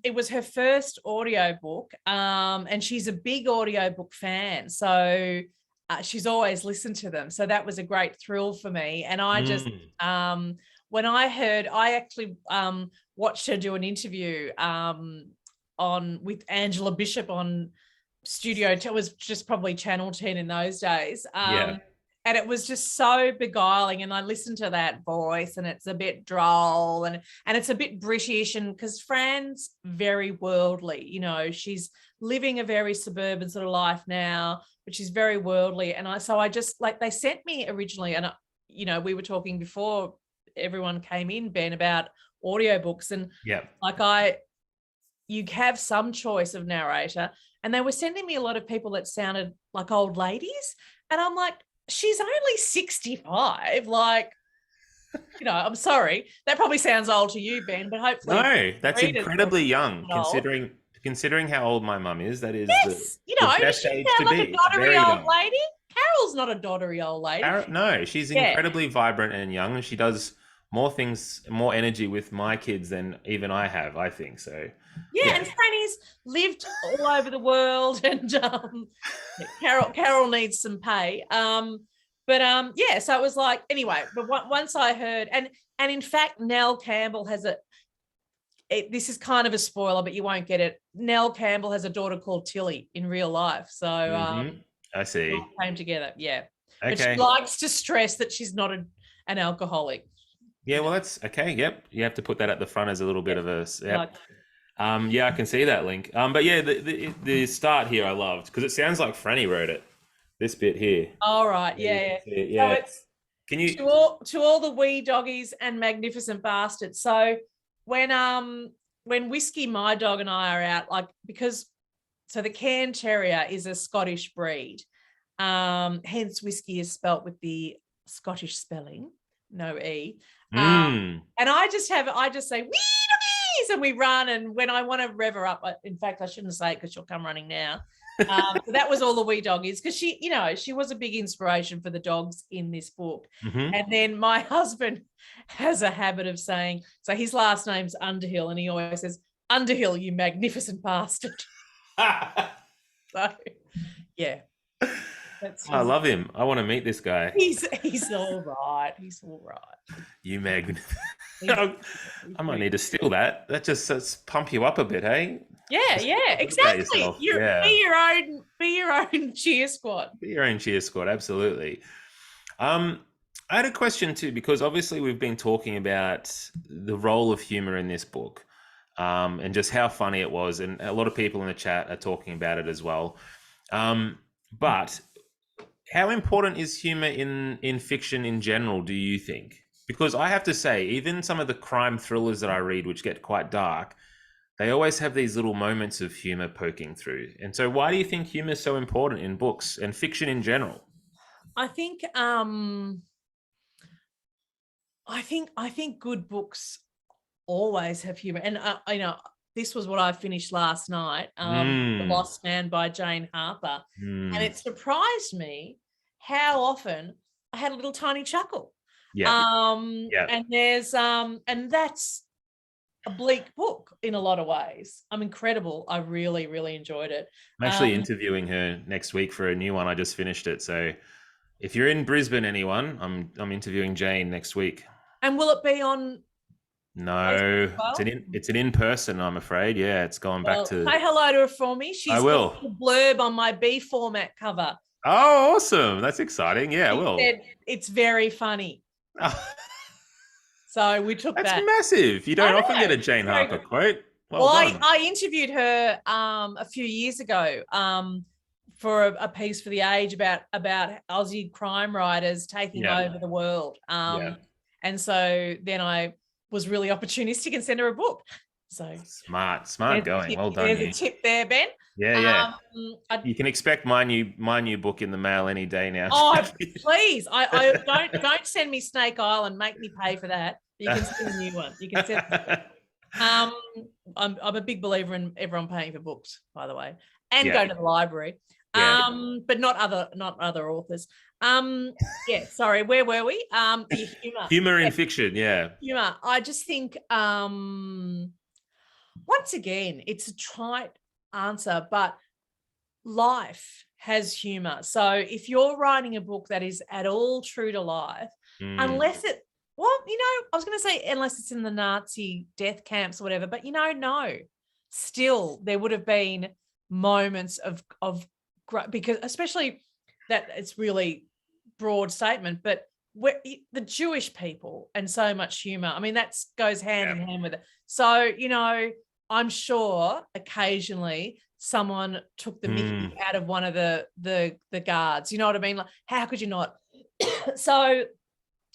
it was her first audiobook, and she's a big audiobook fan. So she's always listened to them. So that was a great thrill for me. And I just, when I heard, I actually watched her do an interview with Angela Bishop on Studio. It was just probably Channel 10 in those days. And it was just so beguiling. And I listened to that voice, and it's a bit droll and it's a bit British. And because Fran's very worldly, she's living a very suburban sort of life now, but she's very worldly. And I just like, they sent me originally, and we were talking before everyone came in, Ben, about audiobooks, and you have some choice of narrator, and they were sending me a lot of people that sounded like old ladies, and I'm like, she's only 65. Like, I'm sorry, that probably sounds old to you, Ben, but hopefully no, that's incredibly young considering how old my mum is. That is the best age to like be. A doddery old lady. Carol's not a doddery old lady. No, she's incredibly vibrant and young, and she does more things, more energy with my kids than even I have, I think. So and Franny's lived all over the world, and Carol needs some pay. So it was like, anyway, but once I heard, and in fact, Nell Campbell has this is kind of a spoiler, but you won't get it. Nell Campbell has a daughter called Tilly in real life. So I see. It all came together. Yeah. Okay. But she likes to stress that she's not an alcoholic. Yeah, well, that's okay. Yep. You have to put that at the front as a little bit of a, I can see that link. But yeah, the start here I loved, because it sounds like Franny wrote it. This bit here. All right. Yeah. So it's to all the wee doggies and magnificent bastards. So when Whiskey, my dog, and I are out, like, so the Cairn Terrier is a Scottish breed. Hence Whiskey is spelt with the Scottish spelling, no E. And I just say, wee doggies, and we run. And when I want to rev her up, in fact, I shouldn't say it because she'll come running now. So that was all the wee doggies, because she was a big inspiration for the dogs in this book. And then my husband has a habit of saying, so his last name's Underhill, and he always says, Underhill, you magnificent bastard. So, yeah. I love him. I want to meet this guy. He's all right. He's all right. You magnificent. I might need to steal that. That just that's pump you up a bit, hey? Yeah, Just yeah, about exactly. yourself. You Yeah. be your own cheer squad. Be your own cheer squad, absolutely. Um, I had a question too, because obviously we've been talking about the role of humor in this book, and just how funny it was, and a lot of people in the chat are talking about it as well. Um, but how important is humor in fiction in general, do you think? Because I have to say, even some of the crime thrillers that I read, which get quite dark, they always have these little moments of humor poking through. And so, why do you think humor is so important in books and fiction in general? I think I think good books always have humor. And this was what I finished last night, The Mm, Lost Man by Jane Harper. And mm, it surprised me how often I had a little tiny chuckle. yeah, yeah. And and that's a bleak book in a lot of ways. I'm incredible. I really, really enjoyed it. I'm actually interviewing her next week for a new one. I just finished it. So if you're in Brisbane, anyone, I'm interviewing Jane next week. And will it be on Facebook No, as well? it's an in person. I'm afraid. Yeah, it's gone back Well, to. say hello to her for me. I She's got will. the blurb on my B format cover. Oh, awesome! That's exciting. Yeah, I She will. said it's very funny. Oh, So we took that's that. massive. You I don't often get know. a Jane Very Harper good. quote. Well Well, done. I interviewed her a few years ago for a piece for The Age about Aussie crime writers taking Yeah, over the world. yeah. And so then I was really opportunistic and sent her a book. So Smart going. Well done, there's a you. tip there, Ben. Yeah, yeah. I, You can expect my new book in the mail any day now. oh, please! I don't send me Snake Island. Make me pay for that. You can send a new one. You can send. Um, I'm a big believer in everyone paying for books, by the way, and Yeah, go to the library. yeah. But not other authors. Yeah, sorry, where were we? The humor. Humor Yeah, in fiction. Yeah. humor. I just think once again, it's a trite answer, but life has humor. So if you're writing a book that is at all true to life, Mm, unless it, well, I was going to say unless it's in the Nazi death camps or whatever, but no, still there would have been moments of because especially that it's really broad statement, but the Jewish people and so much humor. I mean, that goes hand yeah. in hand with it. So, I'm sure occasionally someone took the Mm, mickey out of one of the guards. You know what I mean? Like, how could you not? So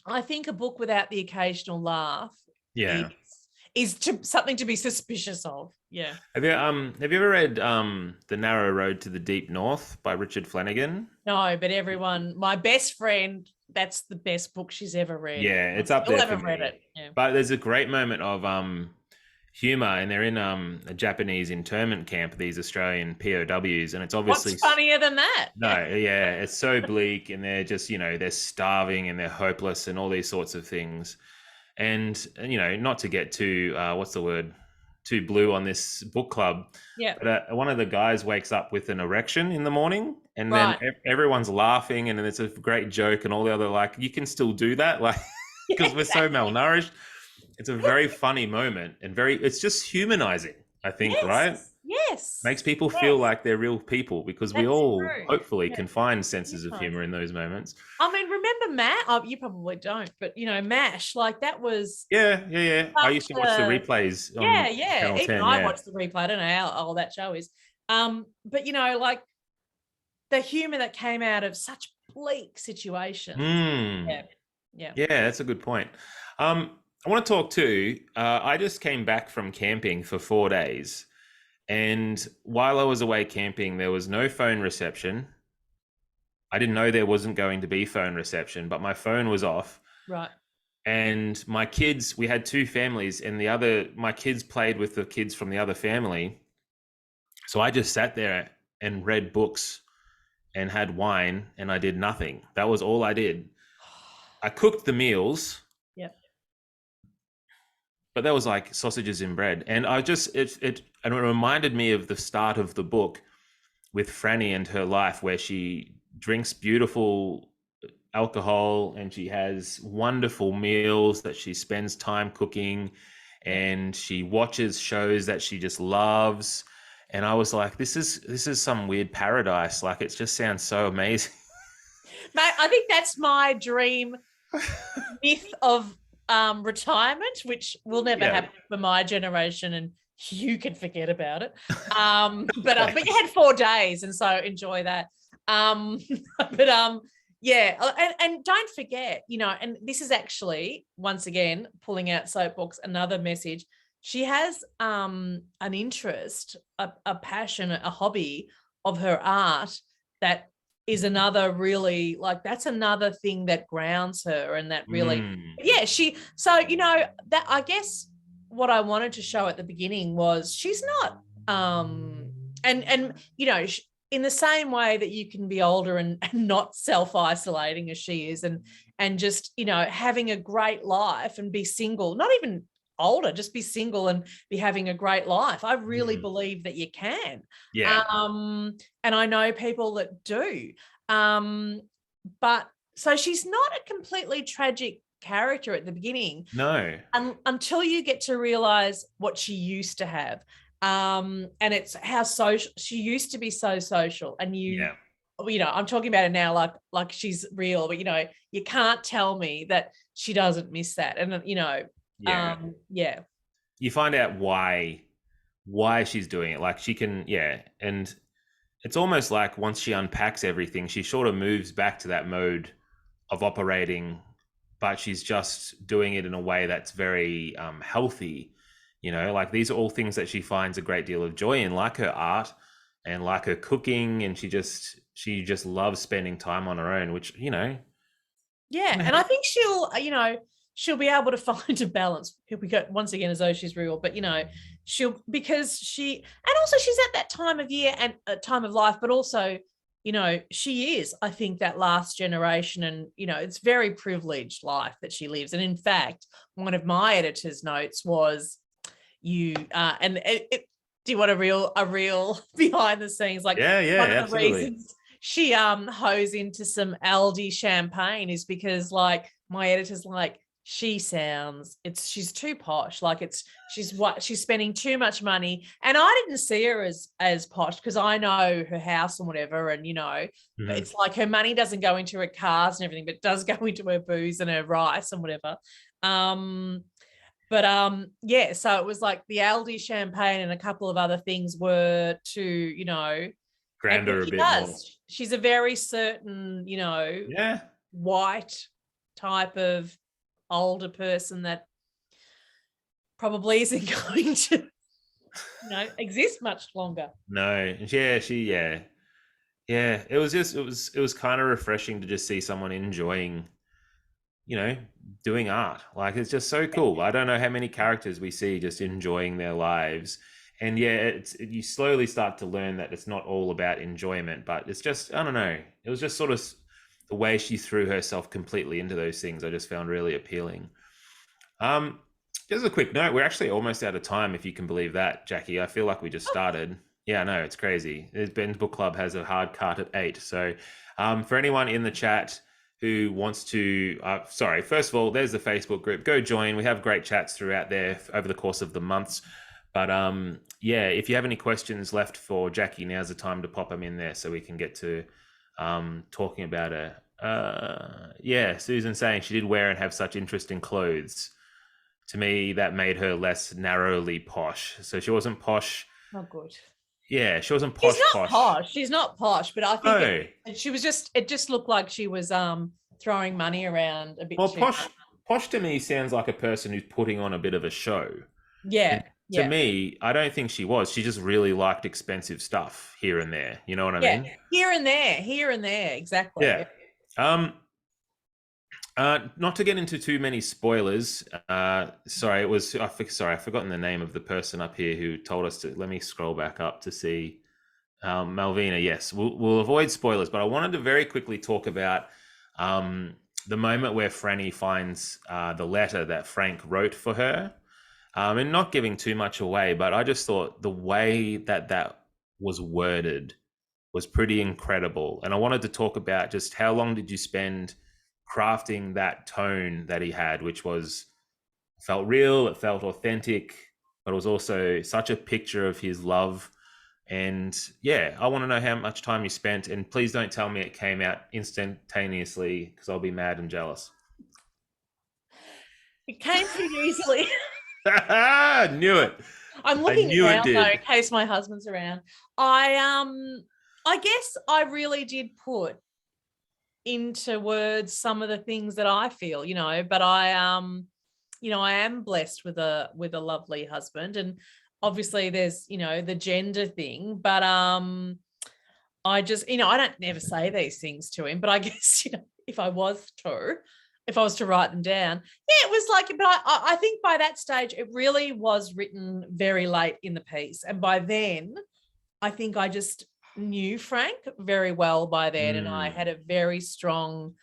I think a book without the occasional laugh is yeah. something to be suspicious of. Yeah. Have you ever read The Narrow Road to the Deep North by Richard Flanagan? No, but my best friend, that's the best book she's ever read. Yeah, I it's up still there for haven't read me. it. Yeah. But there's a great moment of humor, and they're in a Japanese internment camp, these Australian POWs, and it's obviously What's funnier than that? no, yeah, it's so bleak, and they're just they're starving and they're hopeless and all these sorts of things, and not to get too what's the word, too blue on this book club, Yeah. but one of the guys wakes up with an erection in the morning, and then Right. everyone's laughing, and then it's a great joke, and all the other like, you can still do that, like because we're so malnourished. It's a very funny moment, and it's just humanizing, I think, right? Yes. Yes. Makes people feel Yes. like they're real people, because we That's all true. hopefully Yeah. can find senses of Humanizing. humor in those moments. I mean, remember Matt? Oh, you probably don't, but MASH, like that was Yeah. I used to watch the replays on yeah. Channel Even 10. I Yeah. watched the replay. I don't know how old that show is. But like the humor that came out of such bleak situations. Mm. Yeah. Yeah, that's a good point. I want to talk too. I just came back from camping for 4 days. And while I was away camping, there was no phone reception. I didn't know there wasn't going to be phone reception, but my phone was off. Right. And my kids, we had two families, and my kids played with the kids from the other family. So I just sat there and read books and had wine, and I did nothing. That was all I did. I cooked the meals. Yep. But that was like sausages and bread. And it reminded me of the start of the book with Franny and her life, where she drinks beautiful alcohol, and she has wonderful meals that she spends time cooking, Yeah. and she watches shows that she just loves. And I was like, this is some weird paradise. Like, it just sounds so amazing. Mate, I think that's my dream myth of retirement, which will never Yeah. happen for my generation, and you can forget about it. But you had 4 days, and so enjoy that. Um, but yeah, and don't forget, and this is actually once again pulling out soapbox, another message. She has an interest, a passion, a hobby of her art that is another really, like, that's another thing that grounds her, and that really, Mm. yeah, so that, I guess what I wanted to show at the beginning was she's not and in the same way that you can be older and not self-isolating as she is, and just having a great life and be single, not even older, just be single and be having a great life. I really believe that you can. Yeah. And I know people that do. But so she's not a completely tragic character at the beginning, No. until you get to realize what she used to have. And it's how social she used to be, so social. And Yeah. I'm talking about it now like she's real, but you can't tell me that she doesn't miss that. And Yeah. yeah. You find out why she's doing it. Like, she can, yeah. And it's almost like once she unpacks everything, she sort of moves back to that mode of operating, but she's just doing it in a way that's very healthy. Like, these are all things that she finds a great deal of joy in, like her art and like her cooking, and she just loves spending time on her own, which Yeah, and I think she'll be able to find a balance. Here we go once again, as though she's real, but because and also she's at that time of year and time of life, but also, she is, I think, that last generation, and it's very privileged life that she lives. And in fact, one of my editor's notes was, do you want a real behind the scenes, like, yeah, yeah, one of the absolutely. reasons she hoes into some Aldi champagne is because, like, my editor's like, she's too posh, like, she's spending too much money. And I didn't see her as posh, because I know her house and whatever, and Mhm. it's like her money doesn't go into her cars and everything, but it does go into her booze and her rice and whatever. But yeah, so it was like the Aldi champagne and a couple of other things were to, and Ground but her a she bit more. does. She's a very certain, Yeah. white type of older person that probably isn't going to, exist much longer. No. Yeah, yeah. It was kind of refreshing to just see someone enjoying, you know, doing art. Like, it's just so cool. I don't know how many characters we see just enjoying their lives. And yeah, you slowly start to learn that it's not all about enjoyment, but it's just, I don't know. It was just sort of the way she threw herself completely into those things. I just found really appealing. Um, just a quick note, we're actually almost out of time, if you can believe that, Jackie. I feel like we just started. Yeah, no, it's crazy. Ben's Book Club has a hard cut at 8. So for anyone in the chat who wants to, sorry, first of all, there's the Facebook group. Go join. We have great chats throughout there over the course of the months. But yeah, if you have any questions left for Jackie, now's the time to pop them in there so we can get to talking about her. Yeah, Susan saying she did wear and have such interesting clothes. To me, that made her less narrowly posh. So she wasn't posh. Oh, good. Yeah, she wasn't She's posh not posh. posh. She's not posh, but I think No. it just looked like she was throwing money around a bit Well, too posh much. posh to me sounds like a person who's putting on a bit of a show. And Yeah, to yeah. me, I don't think she was. She just really liked expensive stuff here and there. You know what I Yeah, mean? here and there, exactly. Yeah. Um, not to get into too many spoilers. Sorry, I've forgotten the name of the person up here who told us to. Let me scroll back up to see. Malvina, yes, we'll avoid spoilers, but I wanted to very quickly talk about the moment where Franny finds the letter that Frank wrote for her, and not giving too much away, but I just thought the way that was worded was pretty incredible, and I wanted to talk about just how long did you spend crafting that tone that he had, which was felt real, it felt authentic, but it was also such a picture of his love. And yeah, I want to know how much time you spent, and please don't tell me it came out instantaneously because I'll be mad and jealous. It came pretty easily. Knew it. I'm I looking knew it around though, in did. case my husband's around. I guess I really did put into words some of the things that I feel, but I am blessed with a lovely husband. And obviously there's, the gender thing, but I just, I don't never say these things to him, but I guess, if I was to write them down, yeah, it was like, but I think by that stage, it really was written very late in the piece. And by then, I think I just knew Frank very well by then. And I had a very strong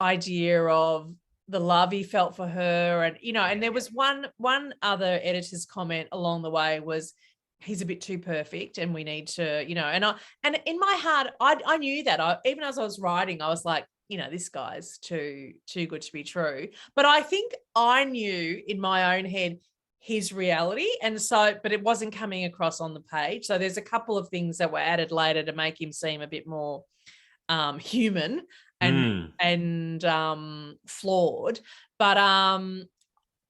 idea of the love he felt for her. And, and there was one other editor's comment along the way was, he's a bit too perfect and we need to, and in my heart, I knew that. Even as I was writing, I was like, this guy's too good to be true. But I think I knew in my own head his reality. And so, but it wasn't coming across on the page. So there's a couple of things that were added later to make him seem a bit more human and flawed. But yeah,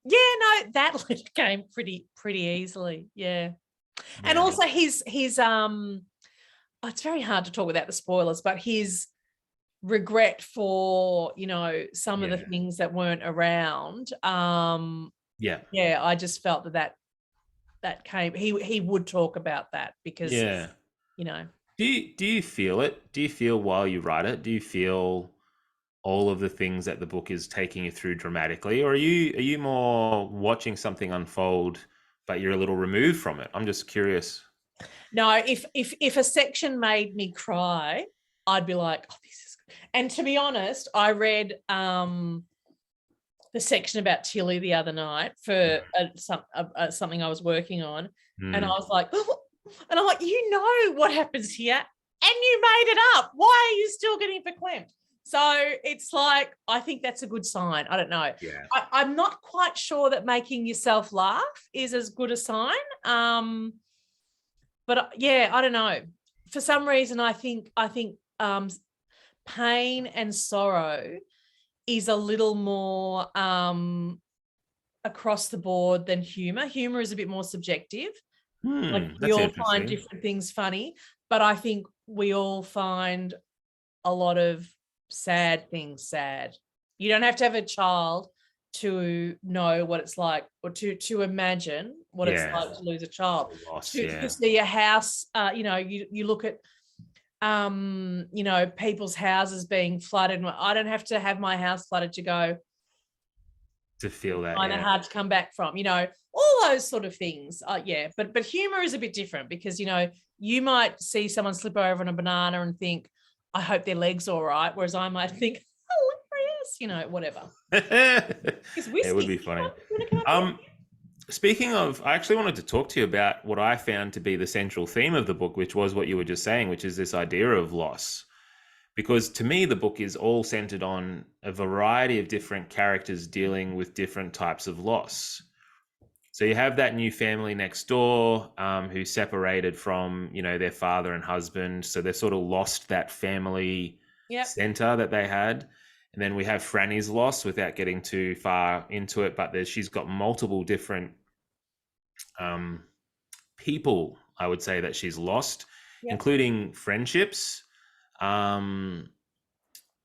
no, that came pretty easily. Yeah. And also his it's very hard to talk without the spoilers, but his regret for, some of the things that weren't around. I just felt that came, he would talk about that because, Do you feel it? Do you feel while you write it? Do you feel all of the things that the book is taking you through dramatically, or are you more watching something unfold, but you're a little removed from it? I'm just curious. No, if a section made me cry, I'd be like, oh, this is good. And to be honest, I read the section about Tilly the other night for something I was working on, and I was like, oh, and I'm like, what happens here, and you made it up. Why are you still getting verklempt? So it's like, I think that's a good sign. I don't know. Yeah. I'm not quite sure that making yourself laugh is as good a sign. But yeah, I don't know. For some reason, I think pain and sorrow is a little more across the board than humor. Humor is a bit more subjective. Like we all find different things funny, but I think we all find a lot of sad things sad. You don't have to have a child to know what it's like, or to imagine what it's like to lose a child. To see a house, you look at people's houses being flooded. I don't have to have my house flooded to feel that kind of hard to come back from, all those sort of things. But humor is a bit different because you might see someone slip over on a banana and think, I hope their leg's all right, whereas I might think, hilarious, whatever. It would be funny. Speaking of, I actually wanted to talk to you about what I found to be the central theme of the book, which was what you were just saying, which is this idea of loss. Because to me, the book is all centered on a variety of different characters dealing with different types of loss. So you have that new family next door who separated from, their father and husband. So they've sort of lost that family center that they had. And then we have Franny's loss without getting too far into it, but she's got multiple different people, I would say, that she's lost, including friendships.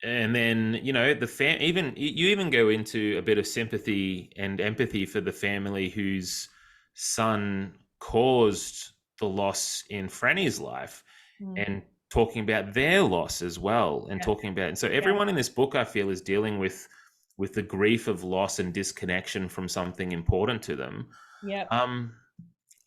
And then, you even go into a bit of sympathy and empathy for the family whose son caused the loss in Franny's life, and talking about their loss as well, and talking about, and so everyone in this book, I feel, is dealing with the grief of loss and disconnection from something important to them.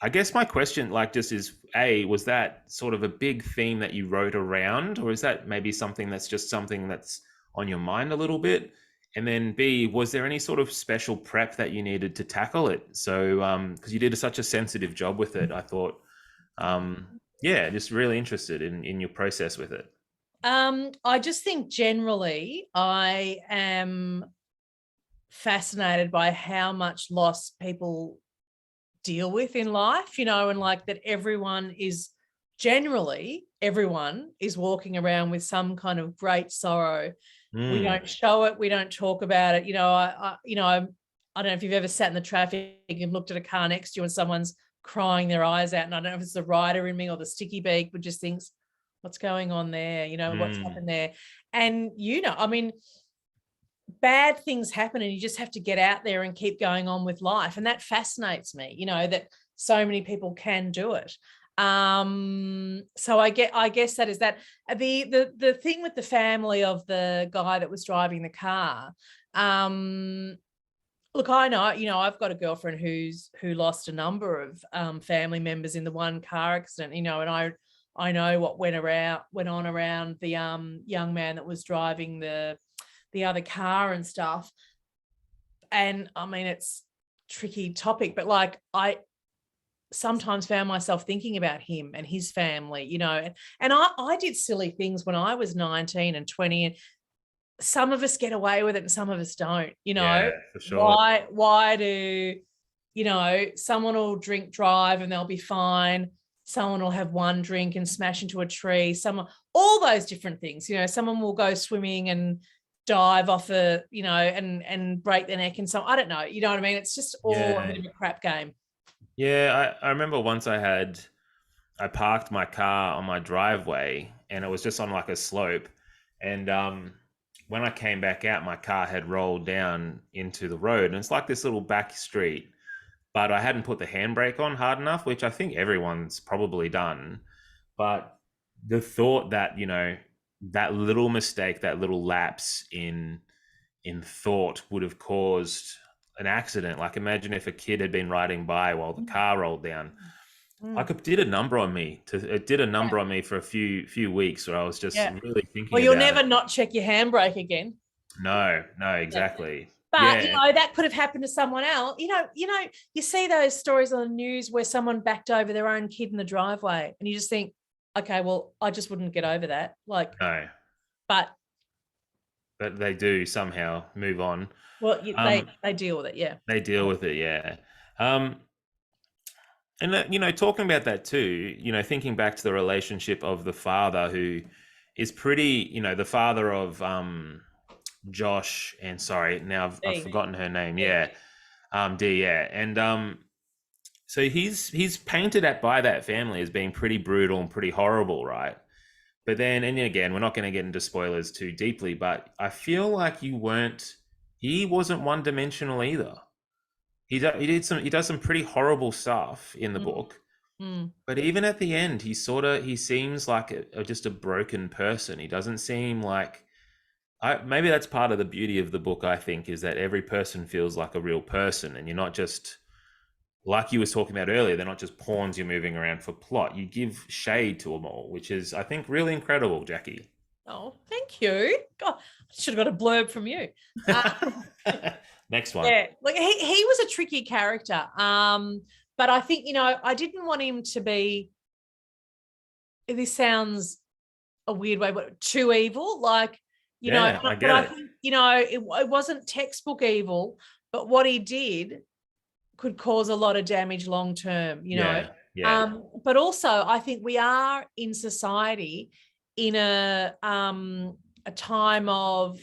I guess my question, just is, was that sort of a big theme that you wrote around, or is that maybe something that's just something that's on your mind a little bit? And then B, was there any sort of special prep that you needed to tackle it? So, because you did such a sensitive job with it, I thought, just really interested in your process with it. I just think generally I am fascinated by how much loss people deal with in life, and like that everyone is walking around with some kind of great sorrow. We don't show it, we don't talk about it. I don't know if you've ever sat in the traffic and looked at a car next to you and someone's crying their eyes out, and I don't know if it's the rider in me or the sticky beak, but just thinks, what's going on there? What's happened there? And I mean, bad things happen and you just have to get out there and keep going on with life. And that fascinates me, that so many people can do it. So I guess that is that. The thing with the family of the guy that was driving the car. Look, I know, I've got a girlfriend who lost a number of family members in the one car accident, and I know what went on around the young man that was driving the other car and stuff. And I mean, it's a tricky topic, but like I sometimes found myself thinking about him and his family, and I did silly things when I was 19 and 20, and some of us get away with it and some of us don't, Yeah, for sure. Why do, someone will drink drive and they'll be fine. Someone will have one drink and smash into a tree. All those different things, someone will go swimming and dive off and break their neck. And so I don't know, you know what I mean? It's just all a bit of a crap game. Yeah, I remember once I parked my car on my driveway and it was just on like a slope. And when I came back out, my car had rolled down into the road. And it's like this little back street, but I hadn't put the handbrake on hard enough, which I think everyone's probably done. But the thought that, that little mistake, that little lapse in thought would have caused an accident. Like imagine if a kid had been riding by while the car rolled down. Like it did a number on me. It did a number on me for a few weeks where I was just really thinking well, you'll about never it. not check your handbrake again. No, exactly. But Yeah. that could have happened to someone else. You see those stories on the news where someone backed over their own kid in the driveway, and you just think, okay, well, I just wouldn't get over that. Like, No. but They do somehow move on. well, they deal with it, yeah. They deal with it, yeah. And talking about that too, thinking back to the relationship of the father who is pretty, the father of Josh, and sorry, now I've forgotten her name. Yeah. D, yeah. And so he's painted by that family as being pretty brutal and pretty horrible, right? But then, and again, we're not going to get into spoilers too deeply, but I feel like he wasn't one dimensional either. He does some pretty horrible stuff in the book, but even at the end, he seems like just a broken person. He doesn't seem like maybe that's part of the beauty of the book. I think is that every person feels like a real person, and you're not just like you was talking about earlier. They're not just pawns you're moving around for plot. You give shade to them all, which is I think really incredible, Jacquie. Oh, thank you. God, I should have got a blurb from you. Next one. Yeah, like he was a tricky character. But I think, I didn't want him to be, this sounds a weird way, but too evil. Like, I get I it. think, it wasn't textbook evil, but what he did could cause a lot of damage long term, Yeah. But also I think we are in society in a time of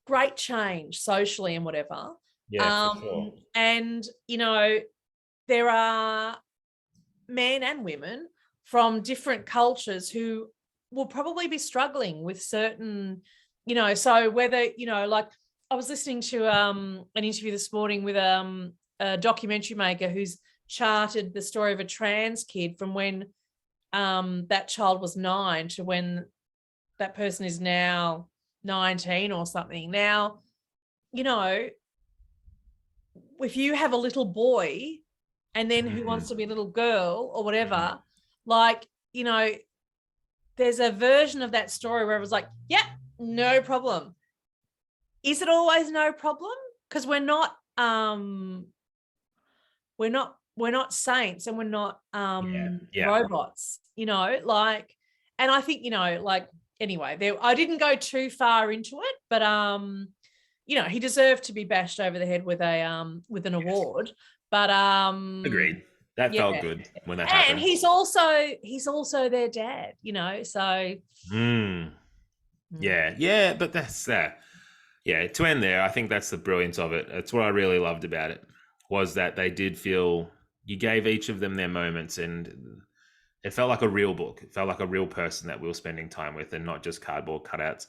great change socially and whatever. Yeah, for sure. And, there are men and women from different cultures who will probably be struggling with certain, so whether, like I was listening to an interview this morning with a documentary maker who's charted the story of a trans kid from when that child was 9 to when that person is now 19 or something. Now, if you have a little boy and then who wants to be a little girl or whatever, like, there's a version of that story where it was like, yeah, no problem. Is it always no problem? Because we're not saints and we're not robots, like, and I think, like anyway, I didn't go too far into it, but he deserved to be bashed over the head with an award. But Agreed. That yeah. felt good when that And happened. he's also their dad, so Yeah, but that's that. Yeah, to end there, I think that's the brilliance of it. It's what I really loved about it, was that they did feel you gave each of them their moments, and it felt like a real book. It felt like a real person that we were spending time with, and not just cardboard cutouts.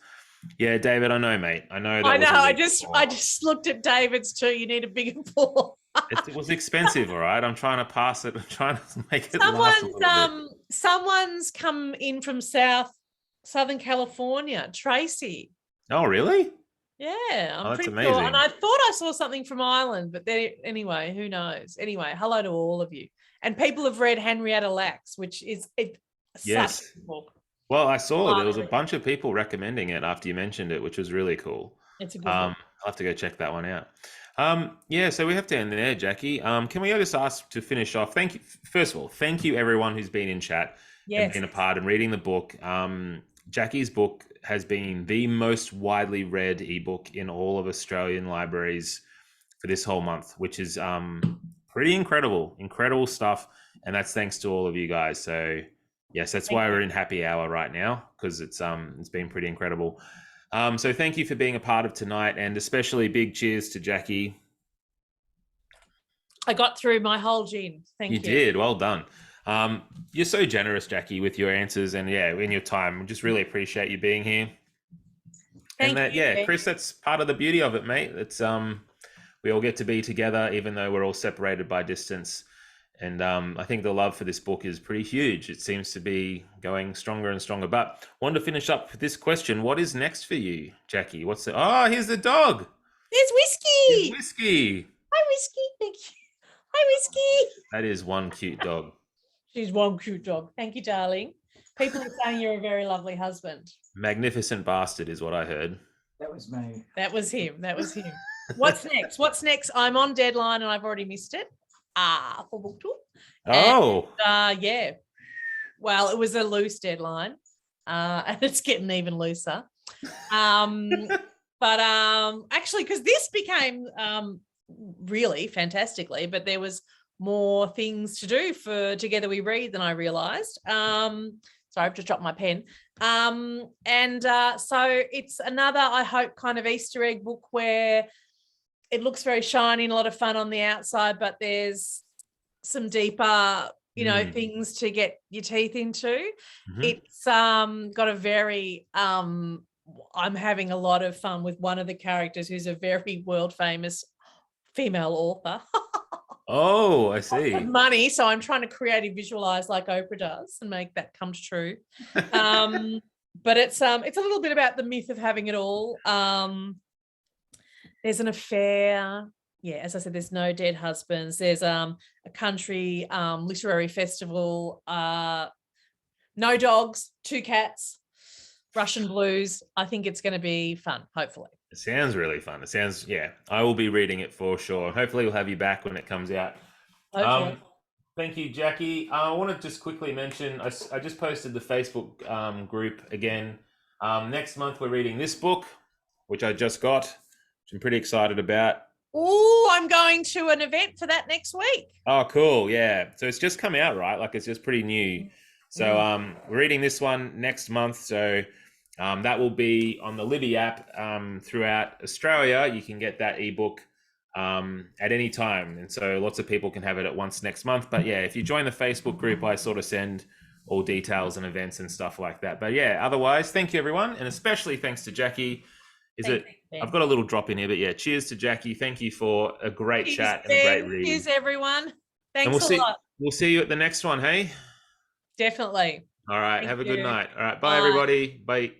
Yeah, David, I know, mate. I know. I know. I just looked at David's too. You need a bigger ball. It was expensive, all right. I'm trying to pass it. I'm trying to make it last a little bit. Someone's come in from Southern California, Tracy. Oh, really? Yeah, I'm that's pretty amazing. sure. And I thought I saw something from Ireland, but anyway, who knows? Anyway, hello to all of you. And people have read Henrietta Lacks, which is Yes. such a book. Well, I saw there was a bunch of people recommending it after you mentioned it, which was really cool. It's a good book. I'll have to go check that one out. Yeah, so we have to end there, Jackie. Can we just ask to finish off? Thank you. First of all, thank you everyone who's been in chat and been a part and reading the book. Jackie's book has been the most widely read ebook in all of Australian libraries for this whole month, which is pretty incredible stuff. And that's thanks to all of you guys. So yes, that's why we're in happy hour right now, because it's been pretty incredible. So thank you for being a part of tonight, and especially big cheers to Jackie. I got through my whole gin. Thank you. You did. Well done. You're so generous, Jackie, with your answers and in your time. We just really appreciate you being here. Thank you. Chris, that's part of the beauty of it, mate. It's we all get to be together, even though we're all separated by distance. And I think the love for this book is pretty huge. It seems to be going stronger and stronger. But I wanted to finish up with this question. What is next for you, Jackie? Here's the dog. There's Whiskey. Here's Whiskey. Hi, Whiskey. Thank you. Hi, Whiskey. That is one cute dog. She's one cute dog. Thank you, darling. People are saying you're a very lovely husband. Magnificent bastard is what I heard. That was me. That was him. What's next? I'm on deadline and I've already missed it. For book two. Oh. And, yeah. Well, it was a loose deadline. And it's getting even looser. But actually, because this became really fantastically, but there was more things to do for Together We Read than I realized. Sorry, I've just dropped my pen. So it's another, I hope, kind of Easter egg book where it looks very shiny and a lot of fun on the outside, but there's some deeper, things to get your teeth into. Mm-hmm. It's got a very, I'm having a lot of fun with one of the characters who's a very world famous female author. Oh, I see. Money, so I'm trying to creatively visualize like Oprah does and make that come true. But it's a little bit about the myth of having it all. There's an affair. Yeah, as I said, there's no dead husbands. There's a country literary festival. No dogs, 2 cats, Russian blues. I think it's going to be fun, hopefully. It sounds really fun. I will be reading it for sure. Hopefully we'll have you back when it comes out. Okay. Thank you, Jackie. I want to just quickly mention, I just posted the Facebook group again. Next month we're reading this book, which I just got, which I'm pretty excited about. Oh, I'm going to an event for that next week. Oh, cool. Yeah. So it's just come out, right? Like it's just pretty new. So we're reading this one next month. So that will be on the Libby app throughout Australia. You can get that ebook at any time. And so lots of people can have it at once next month. But yeah, if you join the Facebook group, I sort of send all details and events and stuff like that. But yeah, otherwise, thank you, everyone. And especially thanks to Jackie. I've got a little drop in here, but yeah, cheers to Jackie. Thank you for a great chat and a great read. Cheers, everyone. Thanks a lot. We'll see you at the next one, hey? Definitely. All right. Have a good night. All right. Bye, everybody. Bye.